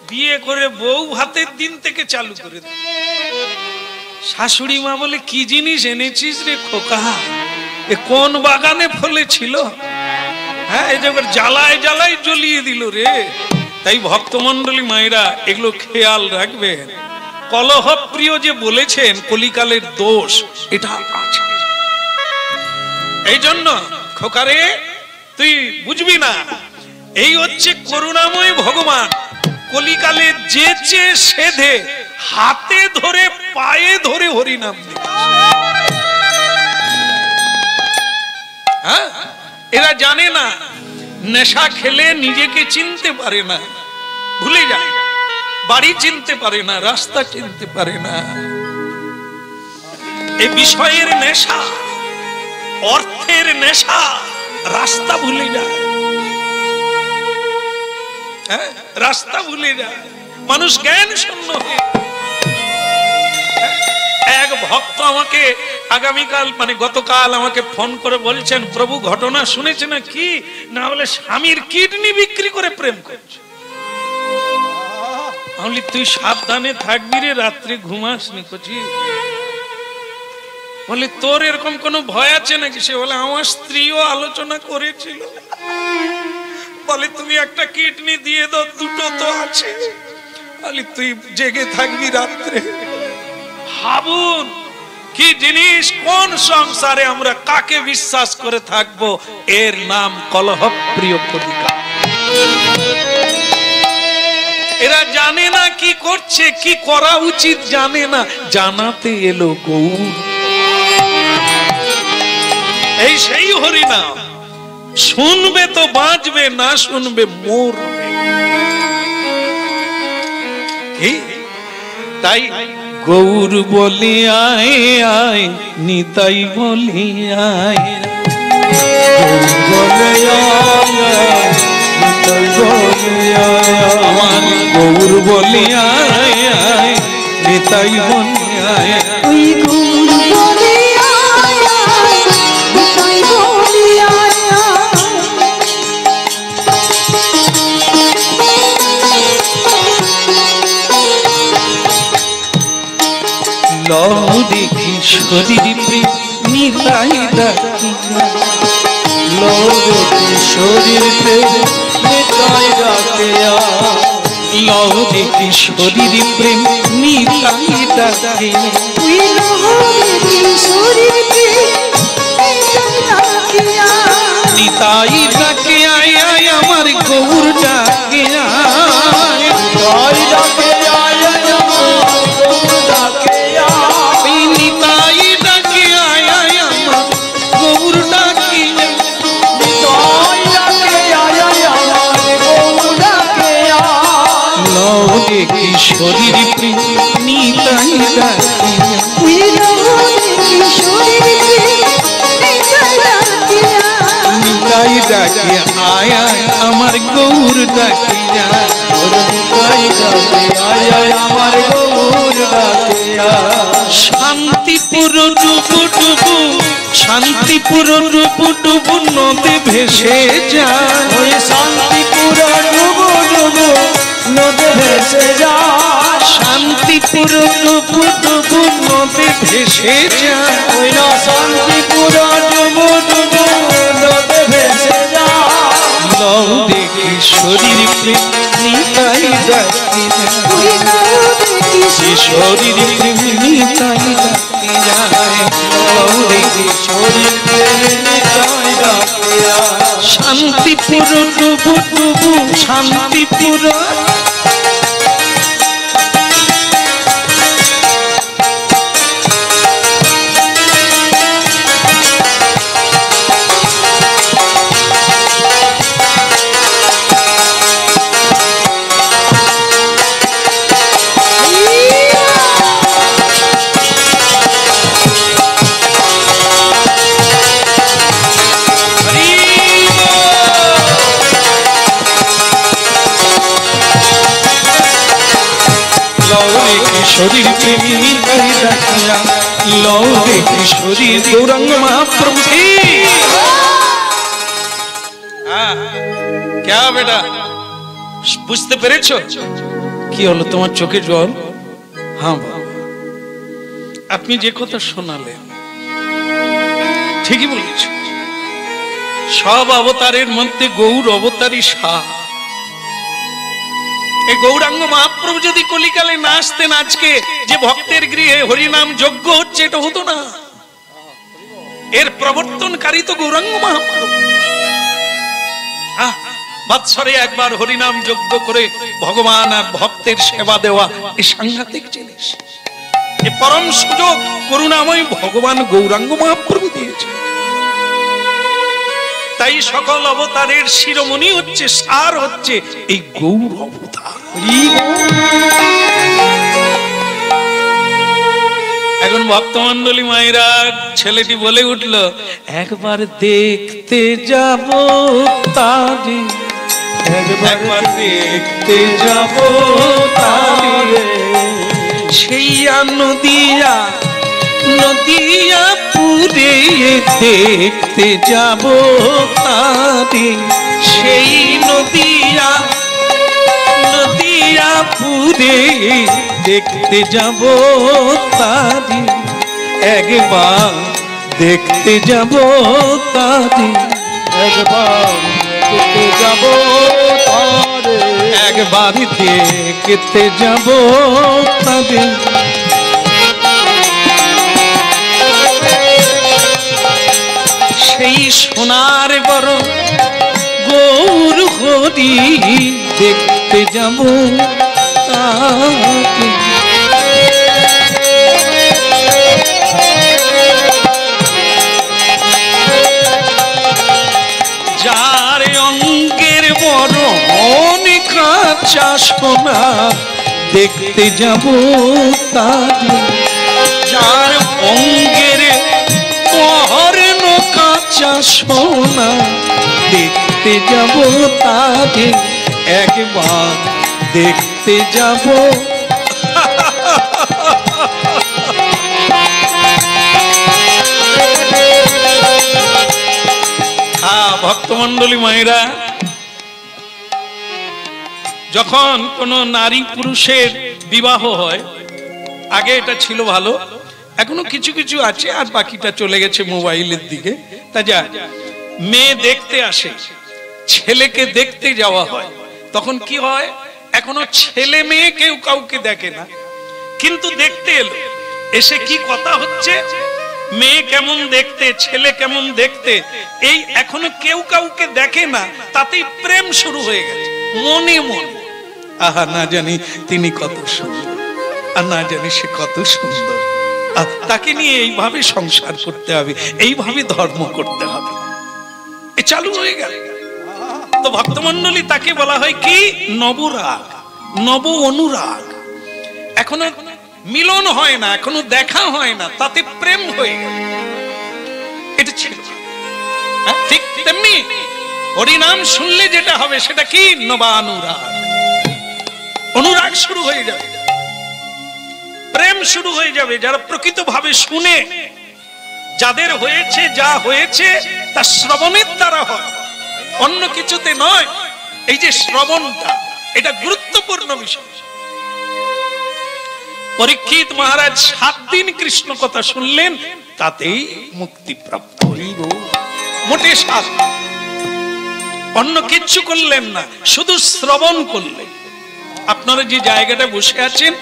বিয়ে করে বউ ভাতের দিন থেকে চালু করে দেয়। শাশুড়ি মা বলে, কি জিনিস এনেছিস রে খোকা, এ কোন বাগানে ফলেছিল? হ্যাঁ, এই যে জ্বালায় জ্বালায় জ্বলিয়ে দিল রে। তাই ভক্তমন্ডলী মায়েরা এগুলো খেয়াল রাখবেন। কলহপ্রিয় যে বলেছেন কলিকালের দোষ, এটা আছে। এই জন্য খোকারে তুই বুঝবি না, এই হচ্ছে করুণাময় ভগবান। কলিকালে যে যে সেধে হাতে ধরে পায়ে ধরে হরিনাম দিচ্ছে। হ্যাঁ, এরা জানে না, নেশা খেলে নিজেকে চিনতে পারে না, ভুলে যায়, বাড়ি চিনতে পারে না, রাস্তা চিনতে পারে না। এই বিষয়ের নেশা, অর্থের নেশা, রাস্তা ভুলে যায়। হ্যাঁ, রাস্তা ভুলে যায়, মানুষ জ্ঞান শূন্য হয়ে। এক ভক্ত আমাকে আগামীকাল মানে গতকাল আমাকে ফোন করে বলছেন, প্রভু ঘটনা শুনেছে না কি না, বলে স্বামীর কিডনি বিক্রি করে প্রেম করছে। আমি তুই সাবধানে থাকবি রে, রাত্রে ঘুমাস নি কচি। বলে তোর এরকম কোনো ভয় আছে নাকি? সে বলে আমার স্ত্রীও আলোচনা করেছিল, বলে তুমি একটা কিডনি দিয়ে দাও, দুটো তো আছে। বলে তুই জেগে থাকবি রাত্রে। ভাবুন কি জিনিস, কোন সংসারে আমরা কাকে বিশ্বাস করে থাকবো? এর নাম কলহপ্রিয় কলিকা। এরা জানে না কি করছে, কি করা উচিত জানে না, জানাতে এলো গৌর। এই সেই হরিনাম, শুনবে তো বাঁচবে, না শুনবে মরবে। তাই গৌর বলি আয় আয়, নিতাই বলি আয়, আমার গৌর বলি আয় আয়, নিতাই বলি আয়। ওই গৌর বলে আয় আয়, নিতাই বলে আয় আয়। লও দেখি শরীর প্রেম নিতাই ডাকি, লও দেখি শরীর প্রেম নিতাই ডাকে, লও দেখি শরীর প্রেম নিতাই ডাকে। ওই নহরে শরীর প্রেম নিতাই ডাকে আয়। নিতাই ডাকে আয় আয়, আমার গৌর ডাকে আয়। নিতাই ডাকে আয় আয়, আমার গৌর ডাকে আয়। নিতাই ডাকে আয় আয়, আমার গৌর ডাকে আয়। নিতাই ডাকে আয় আয়, আমার গৌর ডাকে আয়। লও দেখি শরীর প্রেম নিতাই ডাকে আয়। ওই নহরে শরীর প্রেম নিতাই ডাকে আয়। নিতাই ডাকে আয় আয়, আমার গৌর ডাকে আয়। নিতাই ডাকে আয় আয়, আমার গৌর ডাকে আয়। শান্তিপুর ডুবু ডুবু, শান্তিপুর ডুবু ডুবু নদে ভেসে যায়। ওই শান্তিপুর ডুবু ডুবু নদে ভেসে যায়। শান্তিপুর ডুবু ডুবু নদে ভেসে যায়। ওই না শান্তিপুর ডুবু ডুবু নদে ভেসে যায়। লও দেখি শরীর প্রেম নিতাই ডাকে যায়। ওই নহরে সে শরীর প্রেম নিতাই ডাকে যায়। লও দেখি শরীর প্রেম নিতাই ডাকে আয়। শান্তিপুর ডুবু ডুবু, শান্তিপুর কিশোরীর প্রেমী তাই ডাকিয়া লও রে কিশোরী গৌরাঙ্গ মহাপ্রভু কি क्या बेटा বুঝতে পেরেছো কি হলো তোমার চোখে জল হ্যাঁ বাবা আপনি যে কথা শোনালেন ঠিকই বলেছেন সব অবতারের মধ্যে গৌর অবতারই শাহ এই গৌরাঙ্গ মহাপ্রভু যদি কলিকালে না আসতেন আজকে যে ভক্তের গৃহে হরিনাম যজ্ঞ হচ্ছে এটা হতো না এর প্রবর্তনকারী তো গৌরাঙ্গ মহাপ্রভু বৎসরে একবার হরিনাম যজ্ঞ করে ভগবান আর ভক্তের সেবা দেওয়া এই সাংঘাতিক জিনিস এই পরম সুযোগ করুণাময় ভগবান গৌরাঙ্গ মহাপ্রভু দিয়েছে তাই সকল অবতারের শিরোমণি হচ্ছে সার হচ্ছে এই গৌর অবতার এখন ভক্তমণ্ডলী মায়েরা ছেলেটি বলে উঠল একবার দেখতে যাব তারে একবার দেখতে যাব তারে সেই নদিয়া নদিয়া পুরে দেখতে যাব তারে সেই নদিয়া নদিয়া পুরে দেখতে যাব তারে একবার দেখতে যাব তারে একবার দেখতে যাব তারে একবার দেখতে যাব তারে সেই সোনার বড় গৌর হরি দেখতে যাব তাকে যার অঙ্গের বড় অনেক কাঁচা সোনা দেখতে যাব তাকে যার অঙ্গের পহরন কাঁচা সোনা দেখতে যাব তাকে একবার দেখতে যাব ভক্তমণ্ডলী মায়েরা যখন কোন নারী পুরুষের বিবাহ হয় আগে এটা ছিল ভালো এখনো কিছু কিছু আছে আর বাকিটা চলে গেছে মোবাইলের দিকে তা যা মেয়ে দেখতে আসে ছেলেকে দেখতে যাওয়া হয় তখন কি হয় এখনো ছেলে মেয়ে কেউ কাউকে দেখে না কিন্তু দেখতে এলো এসে কি কথা হচ্ছে মেয়ে কেমন দেখতে ছেলে কেমন দেখতে এই এখনো কেউ কাউকে দেখে না তাতেই প্রেম শুরু হয়ে গেছে মনে মনে আহা না জানি তিনি কত সুন্দর আর না জানি সে কত সুন্দর আর তাকে নিয়ে এইভাবে সংসার করতে হবে এইভাবে ধর্ম করতে হবে এ চালু হয়ে গেল তো ভক্তমণ্ডলী তাকে বলা হয় কি নবরাগ নব অনুরাগ এখনো মিলন হয় না এখনো দেখা হয় না তাতে প্রেম হয়ে গেল এটা ছিল ঠিক তেমনি হরিনাম শুনলে যেটা হবে সেটা কি নবানুরাগ অনুরাগ শুরু হয়ে যাবে প্রেম শুরু হয়ে যাবে যারা প্রকৃতভাবে শুনে যাদের হয়েছে যা হয়েছে তা শ্রবণের দ্বারা হয় অন্য কিছুতে নয় এই যে শ্রবণটা এটা গুরুত্বপূর্ণ বিষয় পরীক্ষিত মহারাজ 7 দিন কৃষ্ণ কথা শুনলেন তাতেই মুক্তি প্রাপ্ত হইল মোটে 7 অন্য কিচ্ছু করলেন না শুধু শ্রবণ করলেন আপনারা যে জায়গাটা বসে আছেন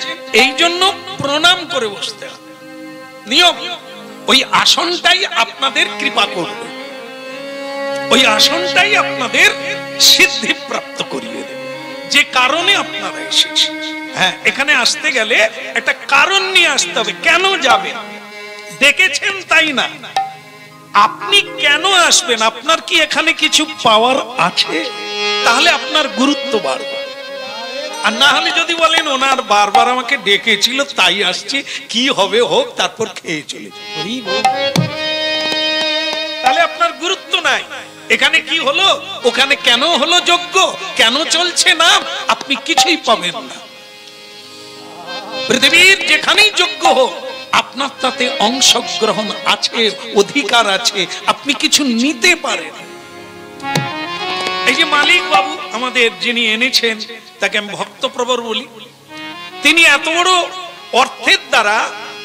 এই জন্য প্রণাম করে বসতে হবে নিয়ম ওই আসনটাই আপনাদের কৃপা করবে ওই আসনটাই আপনাদের সিদ্ধি প্রাপ্ত করিয়ে দেবে যে কারণে আপনারা এসেছেন হ্যাঁ এখানে আসতে গেলে একটা কারণ নিয়ে আসতে হবে কেন যাবেন দেখেছেন তাই না আপনি কেন আসবেন আপনার কি এখানে কিছু পাওয়ার আছে তাহলে আপনার গুরুত্ব বাড়বে আর না হলে যদি বলেন ওনার বারবার আমাকে ডেকেছিল তাই আসছে কি হবে হোক তারপর খেয়ে চলে তাহলে আপনার গুরুত্ব নাই এখানে কি হলো ওখানে কেন হলো যজ্ঞ কেন চলছে না আপনি কিছুই পাবেন না পৃথিবীর যেখানেই যোগ্য হোক, আপনার তাতে অংশগ্রহণ আছে, অধিকার আছে, আপনি কিছু নিতে পারেন। এই যে মালিক বাবু আমাদের যিনি এনেছেন, তাকে আমি ভক্তপ্রবর বলি। তিনি এত বড় অর্থের দ্বারা,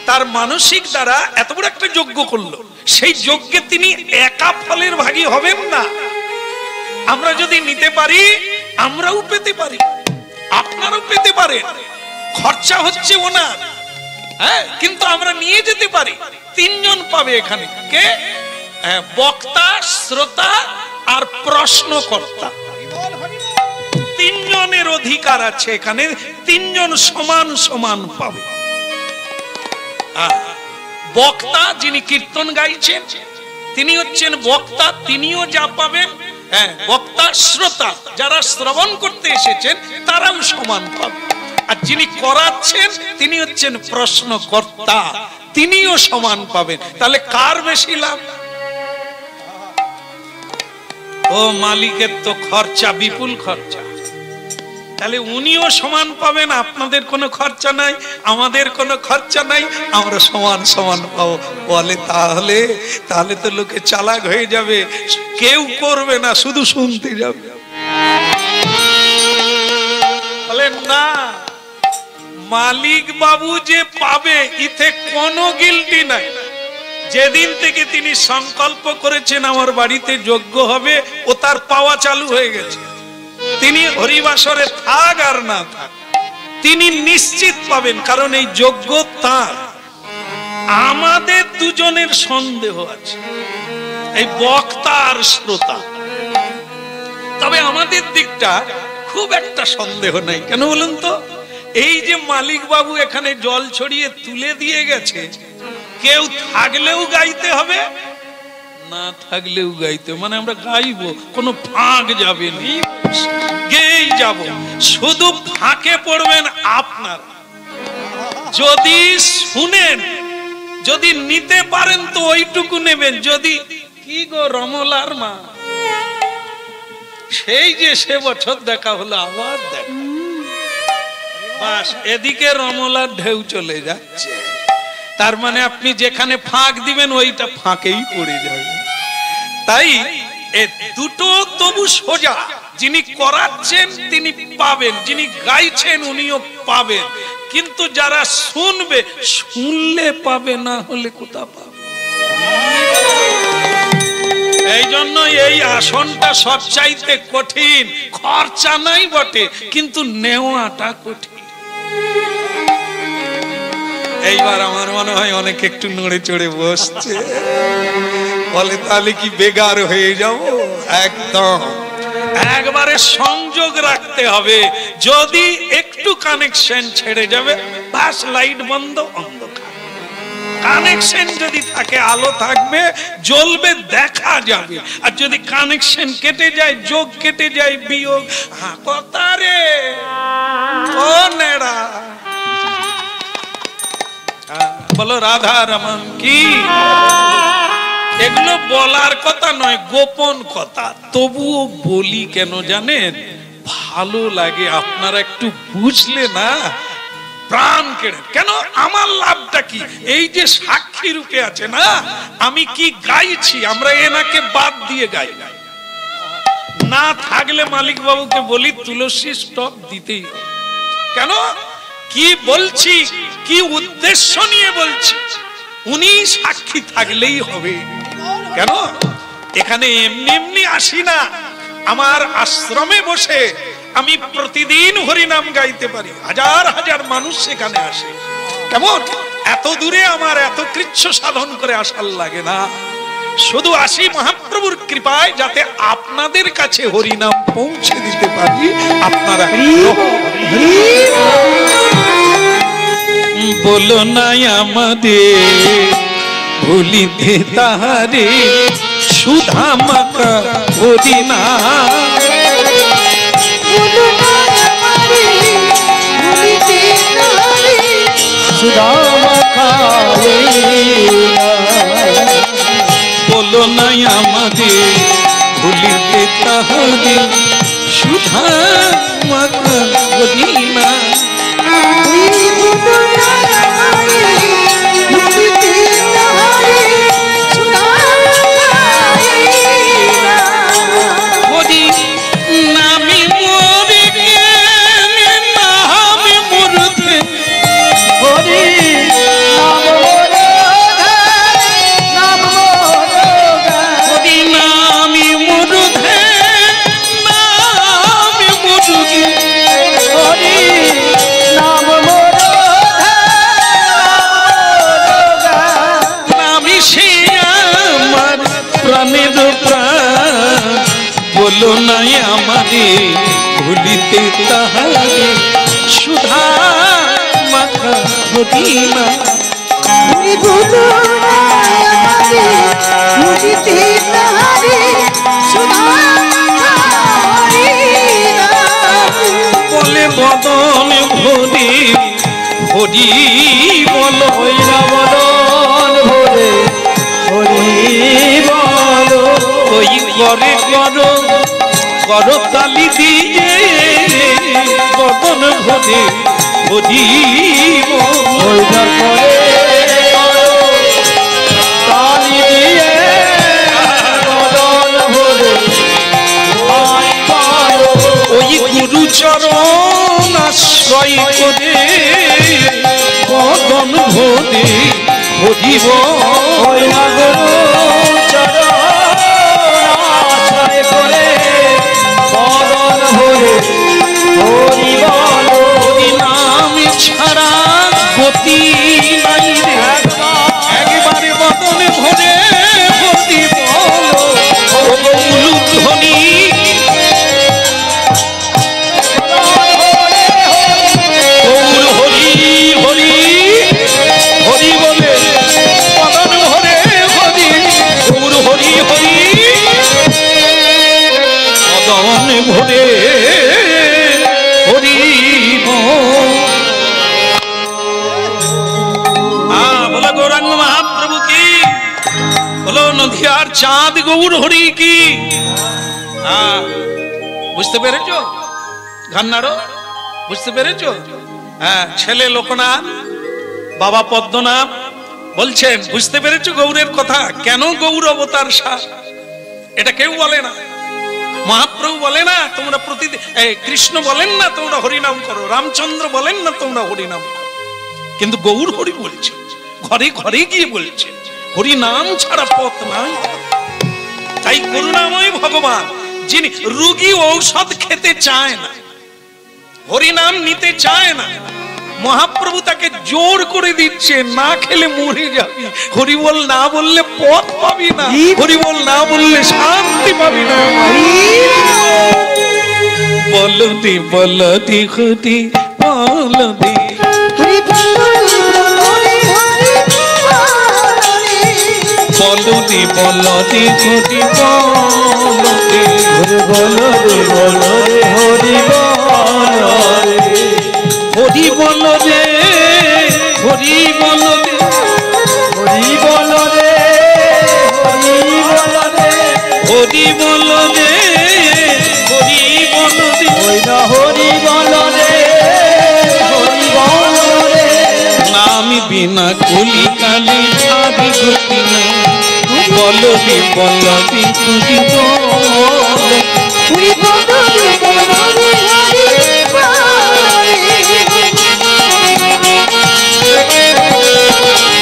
তার মানসিক দ্বারা এত বড় একটা যজ্ঞ করলো। সেই যজ্ঞে তিনি একা ফলের ভাগী হবেন না। আমরা যদি নিতে পারি, আমরাও পেতে পারি, আপনারাও পেতে পারেন। খরচা হচ্ছে ওনার, হ্যাঁ, কিন্তু আমরা নিয়ে যেতে পারি। তিনজন পাবে এখানে, কে? বক্তা, শ্রোতা আর প্রশ্নকর্তা। তিনজনের অধিকার আছে এখানে, তিনজন সমান সমান পাবে। বক্তা যিনি কীর্তন গাইছেন, তিনি হচ্ছেন বক্তা, তিনিও যা পাবেন। হ্যাঁ, বক্তা, শ্রোতা যারা শ্রবণ করতে এসেছেন তারাও সমান পাবে। আর যিনি করাচ্ছেন তিনি হচ্ছেন প্রশ্নকর্তা, তিনিও সমান পাবেন। তাহলে কার বেশি লাভ? ও মালিকের তো খরচা, বিপুল খরচা, তাহলে উনিও সমান পাবেন। আপনাদের কোনো খরচা নাই, আমাদের কোনো খরচা নাই, আমরা সমান সমান পাবো। বলে তাহলে তাহলে তো লোকে চালাক হয়ে যাবে, কেউ করবে না, শুধু শুনতে যাবে। বলে না, মালিক বাবু যে পাবে ইতে কোনো গিল্টি নাই। যেদিন থেকে তিনি সংকল্প করেছেন আমার বাড়িতে যজ্ঞ হবে, ও তার পাওয়া চালু হয়ে গেছে। তিনি হরিবাসরে থাক আর না থাক, তিনি নিশ্চিত পাবেন, কারণ এই যজ্ঞ তার। আমাদের দুজনের সন্দেহ আছে, এই বক্তা আর শ্রোতা। তবে আমাদের দিকটা খুব একটা সন্দেহ নাই। কেন বলুন তো? এই যে মালিক বাবু এখানে জল ছড়িয়ে তুলে দিয়ে গেছে, কেউ থাকলেও গাইতে হবে, না থাকলেও গাইতে, মানে আমরা গাইবো, কোনো ফাঁক যাবে না, গেয়েই যাব। শুধু ফাঁকে পড়বেন আপনার। যদি শুনেন, যদি নিতে পারেন তো ওইটুকু নেবেন। যদি কি গো রমলার মা, সেই যে সে বছর দেখা হলো, আবার দেখা, বাস এদিকে রমলার ঢেউ চলে যাচ্ছে। তার মানে আপনি যেখানে ফাঁক দিবেন ওইটা ফাঁকেই পড়ে যাবে। তাই এ দুটো তবু সোজা। যিনি করাচ্ছেন তিনি পাবেন, যিনি গাইছেন উনিও পাবেন। কিন্তু যারা শুনবে, শুনলে পাবে, না হলে কোথা পাবে? এই জন্য এই আসনটা সবচাইতে কঠিন। খরচা নাই বটে, কিন্তু নেওয়াটা কঠিন। এইবার আমার মনে হয় অনেক একটু নড়ে চড়ে বসছে, বলে তাহলে কি বেগার হয়ে যাব? একদম একবারে সংযোগ রাখতে হবে। যদি একটু কানেকশন ছেড়ে যাবে, বাস লাইট বন্ধ, অন্ধকার। কানেকশন যদি থাকে, আলো থাকবে, জ্বলবে, দেখা যাবে। আর যদি কানেকশন কেটে যায়, যোগ কেটে যায়, বিয়োগ, কথা রে ও নেড়া, বলো রাধা রমন কি। এগুলো বলার কথা নয়, গোপন কথা, তবুও বলি কেন জানেন? ভালো লাগে, আপনারা একটু বুঝলে না প্রাণ কেড়ে। কেন? আমার লাভটা কি? এই যে সাক্ষী রূপে আছে না, আমি কি গাইছি, আমরা এনাকে বাদ দিয়ে গাই না। থাকলে মালিক বাবুকে বলি তুলসী স্টক দিতেই হবে। কেন? কি বলছি, কি উদ্দেশ্য নিয়ে বলছি, উনি সাক্ষী থাকলেই হবে। কেন? এখানে এমনি এমনি আসি না। আমার আশ্রমে বসে আমি প্রতিদিন হরিনাম গাইতে পারি, হাজার হাজার মানুষ সেখানে আসে। কেমন? এত দূরে আমার এত কৃচ্ছ সাধন করে আসার লাগে না। শুধু আসি মহাপ্রভুর কৃপায়, যাতে আপনাদের কাছে হরিনাম পৌঁছে দিতে পারি। আপনারা বলো নাই আমাদের ভুলিতে তাহারে, সুধা মাখা হরিনা। সুধা মাখা বলো নাই আমাদের ভুলিতে তাহারে, সুধা মাখা হরিনা। পদে ভুলিতে তাহারে সুধা মাখা হরি নাম। বলে বদন ভরে হরি বল, বদন ভরে হরি বল, ওই করে করো করো তালি দিয়ে বদন ভরে হরি বল। করে তালি দিয়ে বদন ভরে হরি বল, ওই গুরু চরণ আশ্রয় করে বদন ভরে হরি বল। আশ্রয় করে বদন ভরে হরি বল। হরি নাম ছাড়া গতি নাই রে, একবারে বদন ভরে হরি বল। গৌর ধ্বনি গৌর হরি হরি হরি বলে বদন ভরে হরি, গৌর হরি হরি বদন ভরে হরি বল। বলো গৌরাঙ্গ মহাপ্রভু কি, বলো নদিয়ার চাঁদ গৌর হরি কি। বুঝতে পেরেছ ঘান্নারো, বুঝতে পেরেছ? হ্যাঁ, ছেলে লোকনাথ, বাবা পদ্মনাথ বলছেন বুঝতে পেরেছো গৌরের কথা, কেন গৌর অবতার সার? এটা কেউ বলে না, মহাপ্রভু বলে না তোমরা প্রতিদিন, কৃষ্ণ বলেন না তোমরা হরিনাম করো, রামচন্দ্র বলেন না তোমরা হরিনাম করো, কিন্তু গৌর হরি বলছে, ঘরে ঘরে গিয়ে বলছে হরি নাম ছাড়া পথ নাই। তাই করুণাময় ভগবান, যিনি রোগী ঔষধ খেতে চায় না, হরি নাম নিতে চায় না, মহাপ্রভু তাকে জোর করে দিচ্ছে, না খেলে মরে যাবি, হরিবল না বললে পথ পাবি না, হরিবল না বললে শান্তি পাবি না। বলদি বলদি হরি বলদি, বলদি বলদি হরি বলদি, বলরে বলরে হরি বল, হরি বল রে হরি বল রে, হরি বল রে হরি বল রে, হরি বল রে হরি বল রে, ওই না হরি বল রে হরি বল রে। নাম বিনা কলি কালি আদি গতি নাই, বলদি বলদি হরি বল, হরি বদনে বদনে হরি বলদি বলদি হরি বলদি, হরি বদনে বদনে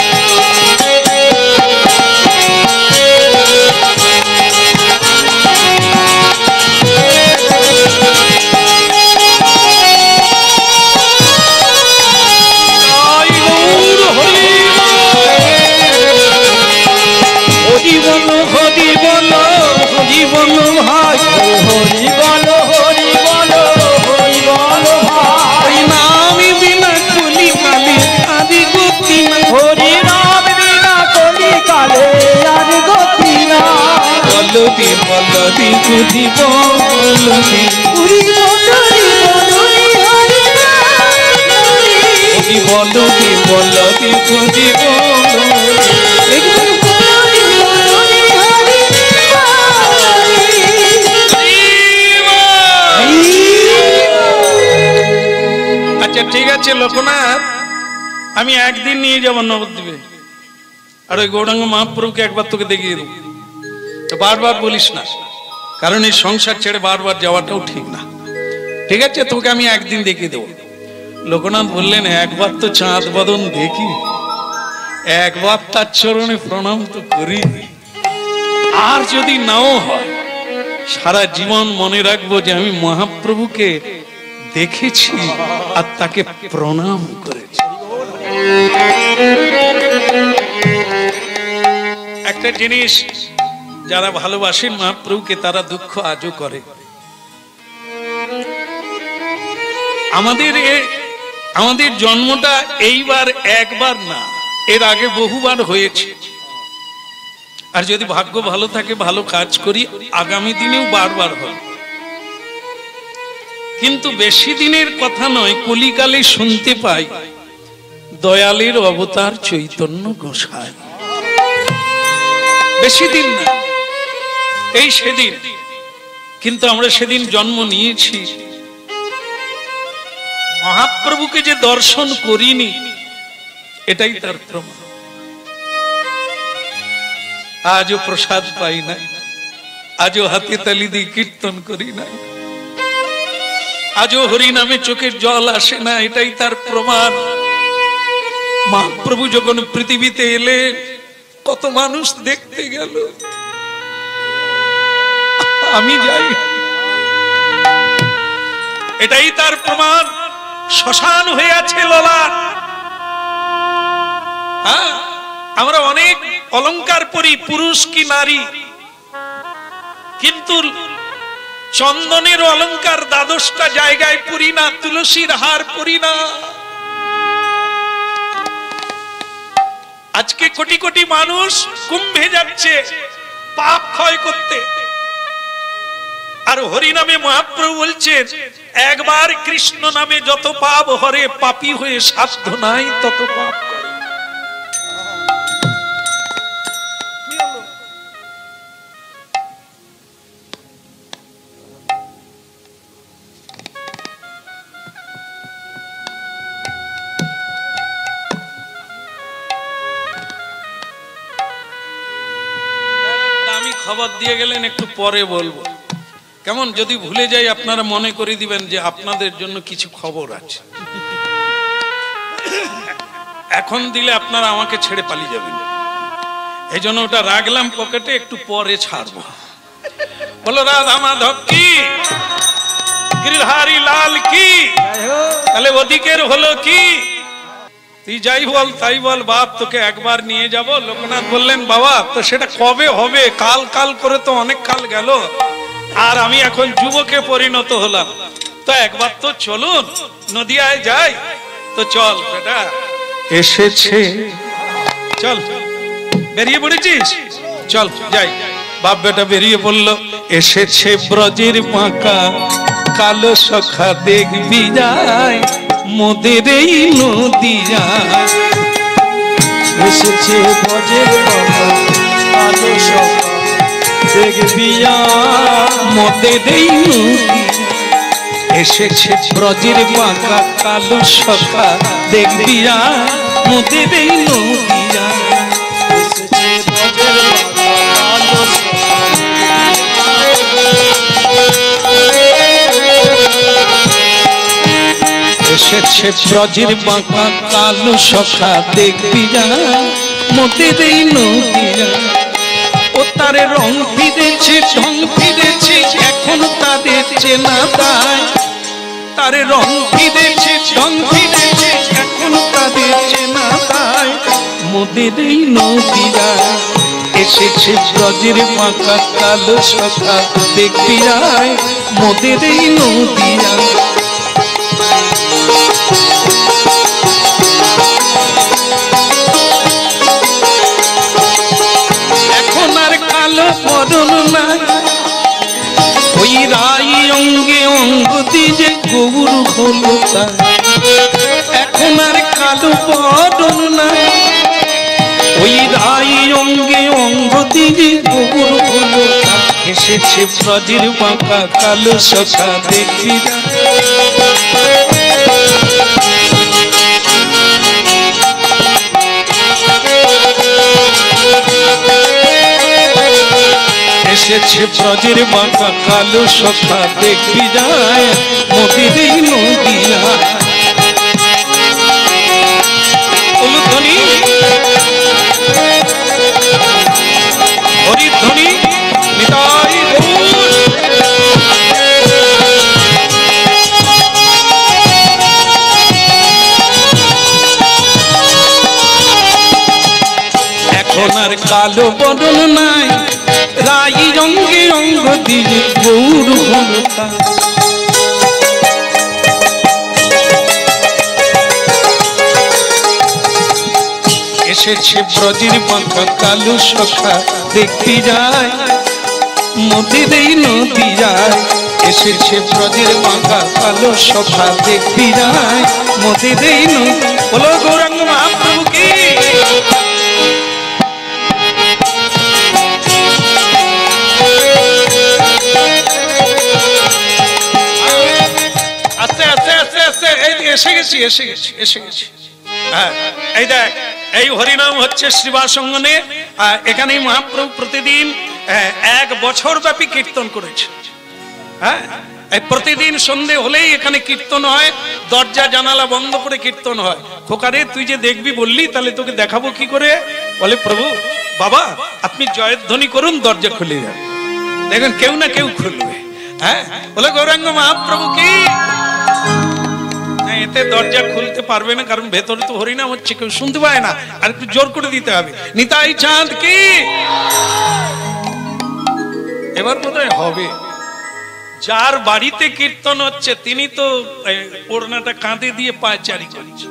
হরি হরি বলদি বলদি হরি বলদি। আচ্ছা ঠিক আছে লোকনাথ, আমি একদিন নিয়ে যাবো নবদ্বীপে, আর ওই গৌরাঙ্গ মহাপ্রভুকে একবার তোকে দেখিয়ে দেবো। তো বারবার বলিস না, কারণ এই সংসার ছেড়ে বারবার যাওয়াটাও ঠিক না। ঠিক আছে, তোকে আমি একদিন দেখিয়ে দেবো। লোকনাথ বললেন একবার তো চাঁদ বদন দেখি, একবার তার চরণে প্রণাম তো করি, আর যদি নাও হয় সারা জীবন মনে রাখবো যে আমি মহাপ্রভুকে দেখেছি আর তাকে প্রণাম করেছি। একটা জিনিস, যারা ভালোবাসেন মহাপ্রভুকে তারা দুঃখ আজও করে। আমাদের জন্মটা এইবার একবার না, এর আগে বহুবার হয়েছে। আর যদি ভাগ্য ভালো থাকে, ভালো কাজ করি, আগামী দিনেও বারবার হয়। কিন্তু বেশি দিনের কথা নয়, কলিকালে শুনতে পাই দয়ালের অবতার চৈতন্য গোসাই। বেশি দিন না, এই সেদিন। কিন্তু আমরা সেদিন জন্ম নিয়েছি, মহাপ্রভুকে যে দর্শন করিনি, এটাই তার প্রমাণ। আজও প্রসাদ পাই না, আজও হাতে তালি দিয়ে কীর্তন করি না, আজও হরি নামে চোখের জল আসে না, এটাই তার প্রমাণ। মহাপ্রভু যখন পৃথিবীতে এলেন, কত মানুষ দেখতে গেল, আমি যাই, এটাই তার প্রমাণ। শ্মশান হয়ে আছে ললাট। হ্যাঁ, আমরা অনেক অলংকার পরি, পুরুষ কি নারী, কিন্তু চন্দনের অলংকার 12টা জায়গায় পরি না, তুলসীর হার পরি না। আজকে কোটি কোটি মানুষ কুম্ভে যাচ্ছে পাপ ক্ষয় করতে, আর হরি নামে মহাপ্রভু বলছেন, একবার কৃষ্ণ নামে যত পাপ হরে, পাপী হয়ে সাধ্য নাই তত পাপ করে। আমি খবর দিয়ে গেলেন, একটু পরে বলবো কেমন? যদি ভুলে যাই আপনারা মনে করে দিবেন যে আপনাদের জন্য কিছু খবর আছে। এখন দিলে আপনারা আমাকে ছেড়ে পালিয়ে যাবেন, এই জন্য ওটা রাখলাম পকেটে, একটু পরে ছাড়বো। বলো রাধা মাধব কি, গিরধারী লাল কি। তাহলে ওদিকের হলো কি? তুই যাই বল তাই বল, বাপ তোকে একবার নিয়ে যাব। লোকনাথ বললেন, বাবা তো সেটা কবে হবে? কাল কাল করে তো অনেক কাল গেল, আর আমি এখন যুবকে পরিণত হলাম, তো একবার তো চলুন নদিয়ায় যাই। তো চল বেটা, এসেছে, চল, বেরিয়ে পড়েছিস, চল যাই। বাপ বেটা বেরিয়ে পড়লো। এসেছে ব্রজের বাঁকা কালো সখা, দেখবি যায় মোদের এই নদিয়া। এসেছে ব্রজের বাঁকা কালো সখা, দেখবি মোদের এই নদিয়া। এসেছে ব্রজের বাঁকা কালো সখা, দেখবি মোদের এই নদিয়া। এসেছে ব্রজের বাঁকা কালো সখা, এসেছে ব্রজের বাঁকা কালো সখা, দেখবি মোদের এই নদিয়া। ও তারে রং ফিরেছে, ঢং ফিরেছে, এখন তাদের চেনা দায়। তারে রং ফিরেছে, ঢং ফিরেছে, এখন তাদের চেনা দায়। মোদের এই নদিয়া এসেছে ব্রজের বাঁকা কালো সখা, দেখবি মোদের এই নদিয়া। এখন আর কালো বদন নাই, ওই রাই অঙ্গে অঙ্গ দিয়ে গৌর হলো তাই। এখন আর কালো বদন নাই, ওই রাই অঙ্গে অঙ্গ দিয়ে গৌর হলো তাই। এসেছে ব্রজের বাঁকা কালো সখা, দেখবি এসেছে ব্রজের বাঁকা কালো সখা, দেখবি যায় মোদের এই নদিয়া। উলুধ্বনি হরিধ্বনি নিতাই গৌর। এখন আর কালো বদন নাই, রাই রঙ্গে অঙ্গ দিয়ে গৌর হলো তাই। এসেছে ব্রজের বাঁকা কালো সখা দেখতে যায় মোদের এই নদী যায় এসেছে ব্রজের বাঁকা কালো সখা দেখতে যায় মোদের এই নদী বলো গৌরাঙ্গ মহাপ্রভু কি আস্তে আস্তে আস্তে আস্তে এসে গেছি হ্যাঁ এই দেখ এই হরিনাম হচ্ছে শ্রীবাসঙ্গনে এখানে মহাপ্রভু প্রতিদিন 1 বছর ব্যাপী কীর্তন করেছে হ্যাঁ এই প্রতিদিন সন্ধে হলেই এখানে কীর্তন হয় দরজা জানালা বন্ধ করে কীর্তন হয় খোকারে তুই যে দেখবি বললি তাহলে তোকে দেখাবো কি করে বলে প্রভু বাবা আপনি জয়ধ্বনি করুন দরজা খুলে যাবে দেখুন কেউ না কেউ খুলবে হ্যাঁ বলে গৌরাঙ্গ মহাপ্রভু কি এতে দরজা খুলতে পারবে না কারণ ভেতরে তো হরিনাম হচ্ছে কেউ শুনতে পায় না আর একটু জোর করে দিতে হবে নিতাই চাঁদ কি এবার বোধহয় হবে যার বাড়িতে কীর্তন হচ্ছে তিনি তো ওড়নাটা কাঁধে দিয়ে পায়চারি করছে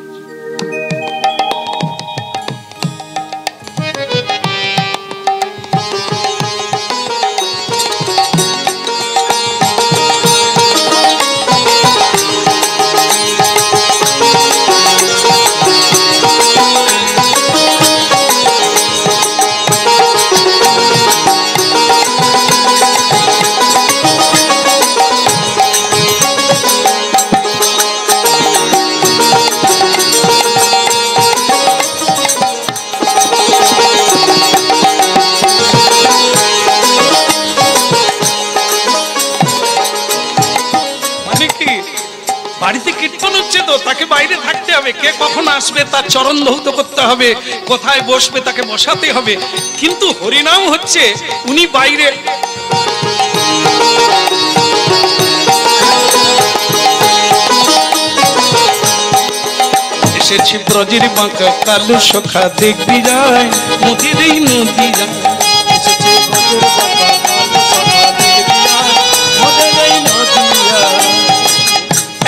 বাড়িতে কীর্তন হচ্ছে তো তাকে বাইরে থাকতে হবে কে কখন আসবে তার চরণ ধৌত করতে হবে কোথায় বসবে তাকে বসাতে হবে কিন্তু হরিনাম হচ্ছে উনি বাইরে এসেছি ব্রজের বাঁকা কালো সখা দেখবি যায় মোদের এই নদী যায় এসেছি ব্রজের বাঁকা কালো সখা দেখবি যায় মোদের এই নদী যায়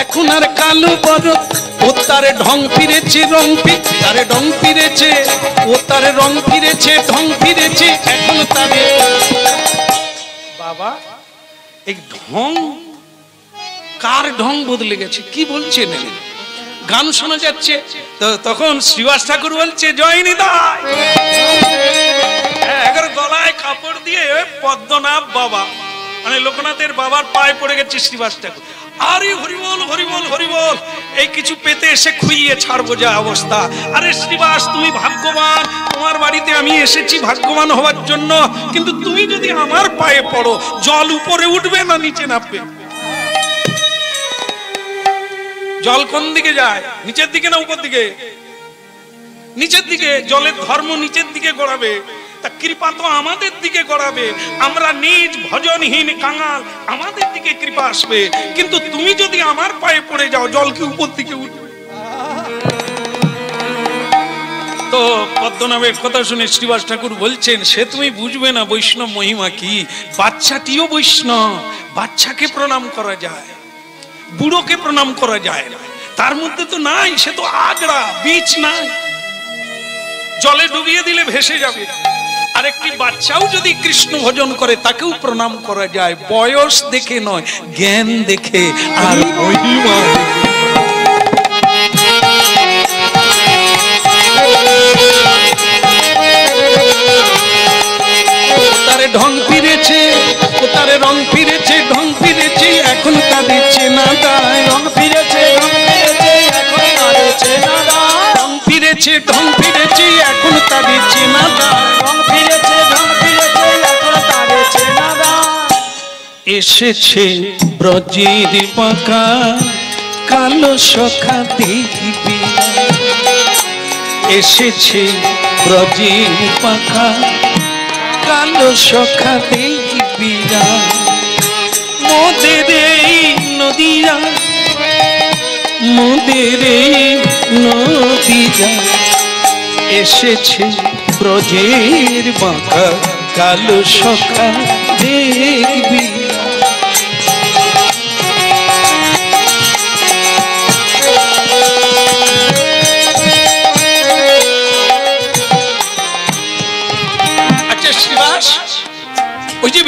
এখন আর কালো বরত ও তারে ঢং ফিরেছে তারে ঢং ফিরেছে ও তারে রং ফিরেছে ঢং ফিরেছে এখন তারে বাবা এই ঢং কার ঢং বদলে গেছে কি বলছেন গান শোনা যাচ্ছে তো তখন শ্রীবাস ঠাকুর বলছে জয় নিতাই এগারো গলায় কাপড় দিয়ে পদ্মনাভ বাবা মানে লোকনাথের বাবার পায়ে পড়ে গেছে শ্রীবাস ঠাকুর আরে হরিবল হরিবল হরিবল এই কিছু পেতে এসে খুইয়ে ছাড়বো যা অবস্থা আরে শ্রীবাস তুমি ভাগ্যবান তোমার বাড়িতে আমি এসেছি ভাগ্যবান হওয়ার জন্য কিন্তু তুমি যদি আমার পায়ে পড়ো জল উপরে উঠবে না নিচে নামবে জল কোন দিকে যায় নিচের দিকে না উপর দিকে নিচের দিকে জলের ধর্ম নিচের দিকে গড়াবে তা কৃপা তো আমাদের দিকে গড়াবে আমরা নিজ ভজনহীন কাঙাল আমাদের দিকে কৃপা আসবে কিন্তু তুমি যদি আমার পায়ে পড়ে যাও জল কি উপর দিকে উঠবে তো পদ্মনাভের কথা শুনে শ্রীবাস ঠাকুর বলছেন সে তুমি বুঝবে না বৈষ্ণব মহিমা কি বাচ্চাটিও বৈষ্ণব বাচ্চাকে প্রণাম করা যায় বুড়োকে প্রণাম করা যায় না তার মধ্যে তো নাই সে তো আগড়া বীজ নাই জলে ডুবিয়ে দিলে ভেসে যাবে আরেকটি বাচ্চাও যদি কৃষ্ণ ভজন করে তাকেও প্রণাম করা যায় বয়স দেখে নয় জ্ঞান দেখে আর মহিমা তারে ঢং ফিরেছে তারে রং ফিরেছে ঢং ফিরেছে এখন তাদের চেনা দায় রং ফিরেছে এখন তাদের চেনা দায় রং ফিরেছে ঢং ফিরেছে এখন তাদের চেনা দায় রং ফিরেছে ঢং ফিরেছে এখন তাদের চেনা দায় এসেছে ব্রজের বাঁকা কালো সখা দেখবি এসেছে ব্রজের বাঁকা কালো সখা দেখবি মোদের এই নদীরা মোদের এই নদীরা এসেছে ব্রজের বাঁকা কালো সখা দেখবি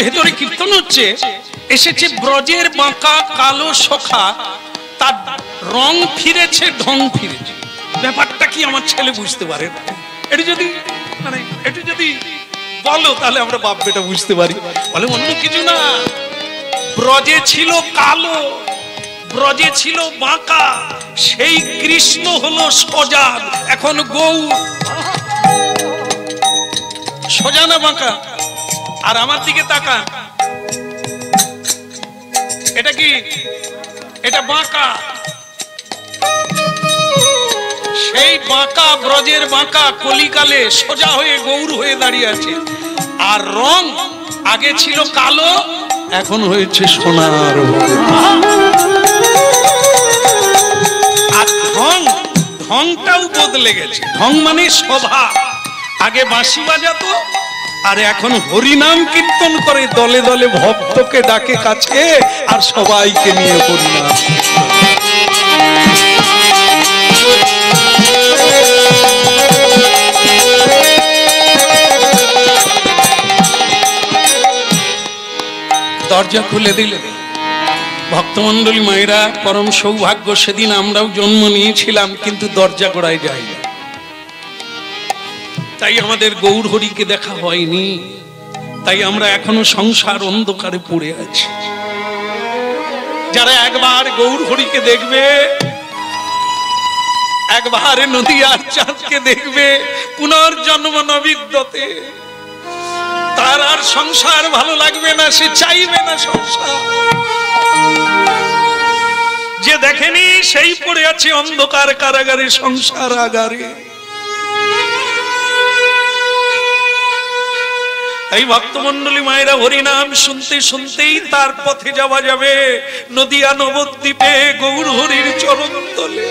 ভেতরে কীর্তন হচ্ছে, এসেছে ব্রজের বাঁকা কালো সখা, তার রং ফিরেছে, ঢং ফিরেছে। ব্যাপারটা কি আমার ছেলে বুঝতে পারে না। এটা যদি একটু যদি বলো তাহলে আমরা বাপ বেটা বুঝতে পারি। বলে অন্য কিছু না, ব্রজে ছিল কালো, ব্রজে ছিল বাঁকা, সেই কৃষ্ণ হলো সোজা, এখন গৌর। সোজা না বাঁকা? আর আমার দিকে তাকান, এটা কি? এটা বাঁকা। সেই বাঁকা ব্রজের বাঁকা কলিকালে সোজা হয়ে গৌর হয়ে দাঁড়িয়ে আছে। আর রং আগে ছিল কালো, এখন হয়েছে সোনার। আর ঢংটাও বদলে গেছে। ঢং মানে স্বভাব। আগে বাঁশি বাজাতো, আর এখন হরিনাম কীর্তন করে, দলে দলে ভক্তকে ডাকে কাছে, আর সবাইকে নিয়ে হরিনাম। দরজা খুলে দিল। ভক্তমন্ডলী মায়েরা, পরম সৌভাগ্য, সেদিন আমরাও জন্ম নিয়েছিলাম, কিন্তু দরজা গোড়ায় যাইনি। তাই আমাদের গৌর হরিকে দেখা হয়নি। তাই আমরা এখনো সংসার অন্ধকারে পড়ে আছি। যারা একবার গৌর হরিকে দেখবে, একবার নদিয়ার চাঁদকে দেখবে পুনর্জন্ম নবিদ্যতে, তার আর সংসার ভালো লাগবে না, সে চাইবে না সংসার। যে দেখেনি সেই পড়ে আছে অন্ধকার কারাগারে, সংসার আগারে। এই ভক্তমন্ডলী মায়েরা, হরিনাম শুনতে শুনতেই তার পথে যাওয়া যাবে নদিয়া নবদ্বীপে গৌর হরির চরণ তলে।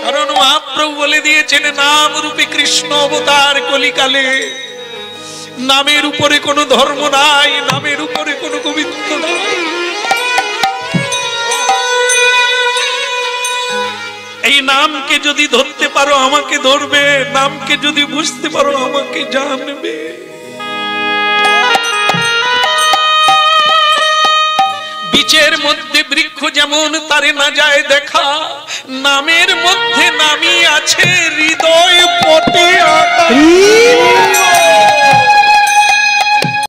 কারণ মহাপ্রভু বলে দিয়েছেন, নাম রূপে কৃষ্ণ অবতার কলিকালে। নামের উপরে কোনো ধর্ম নাই, নামের উপরে কোনো গোবিন্দ নাই। এই নামকে যদি ধরতে পারো আমাকে ধরবে, নামকে যদি বুঝতে পারো আমাকে জানবে। বীচের মধ্যে বৃক্ষ যেমন তারে না যায় দেখা, নামের মধ্যে নামই আছে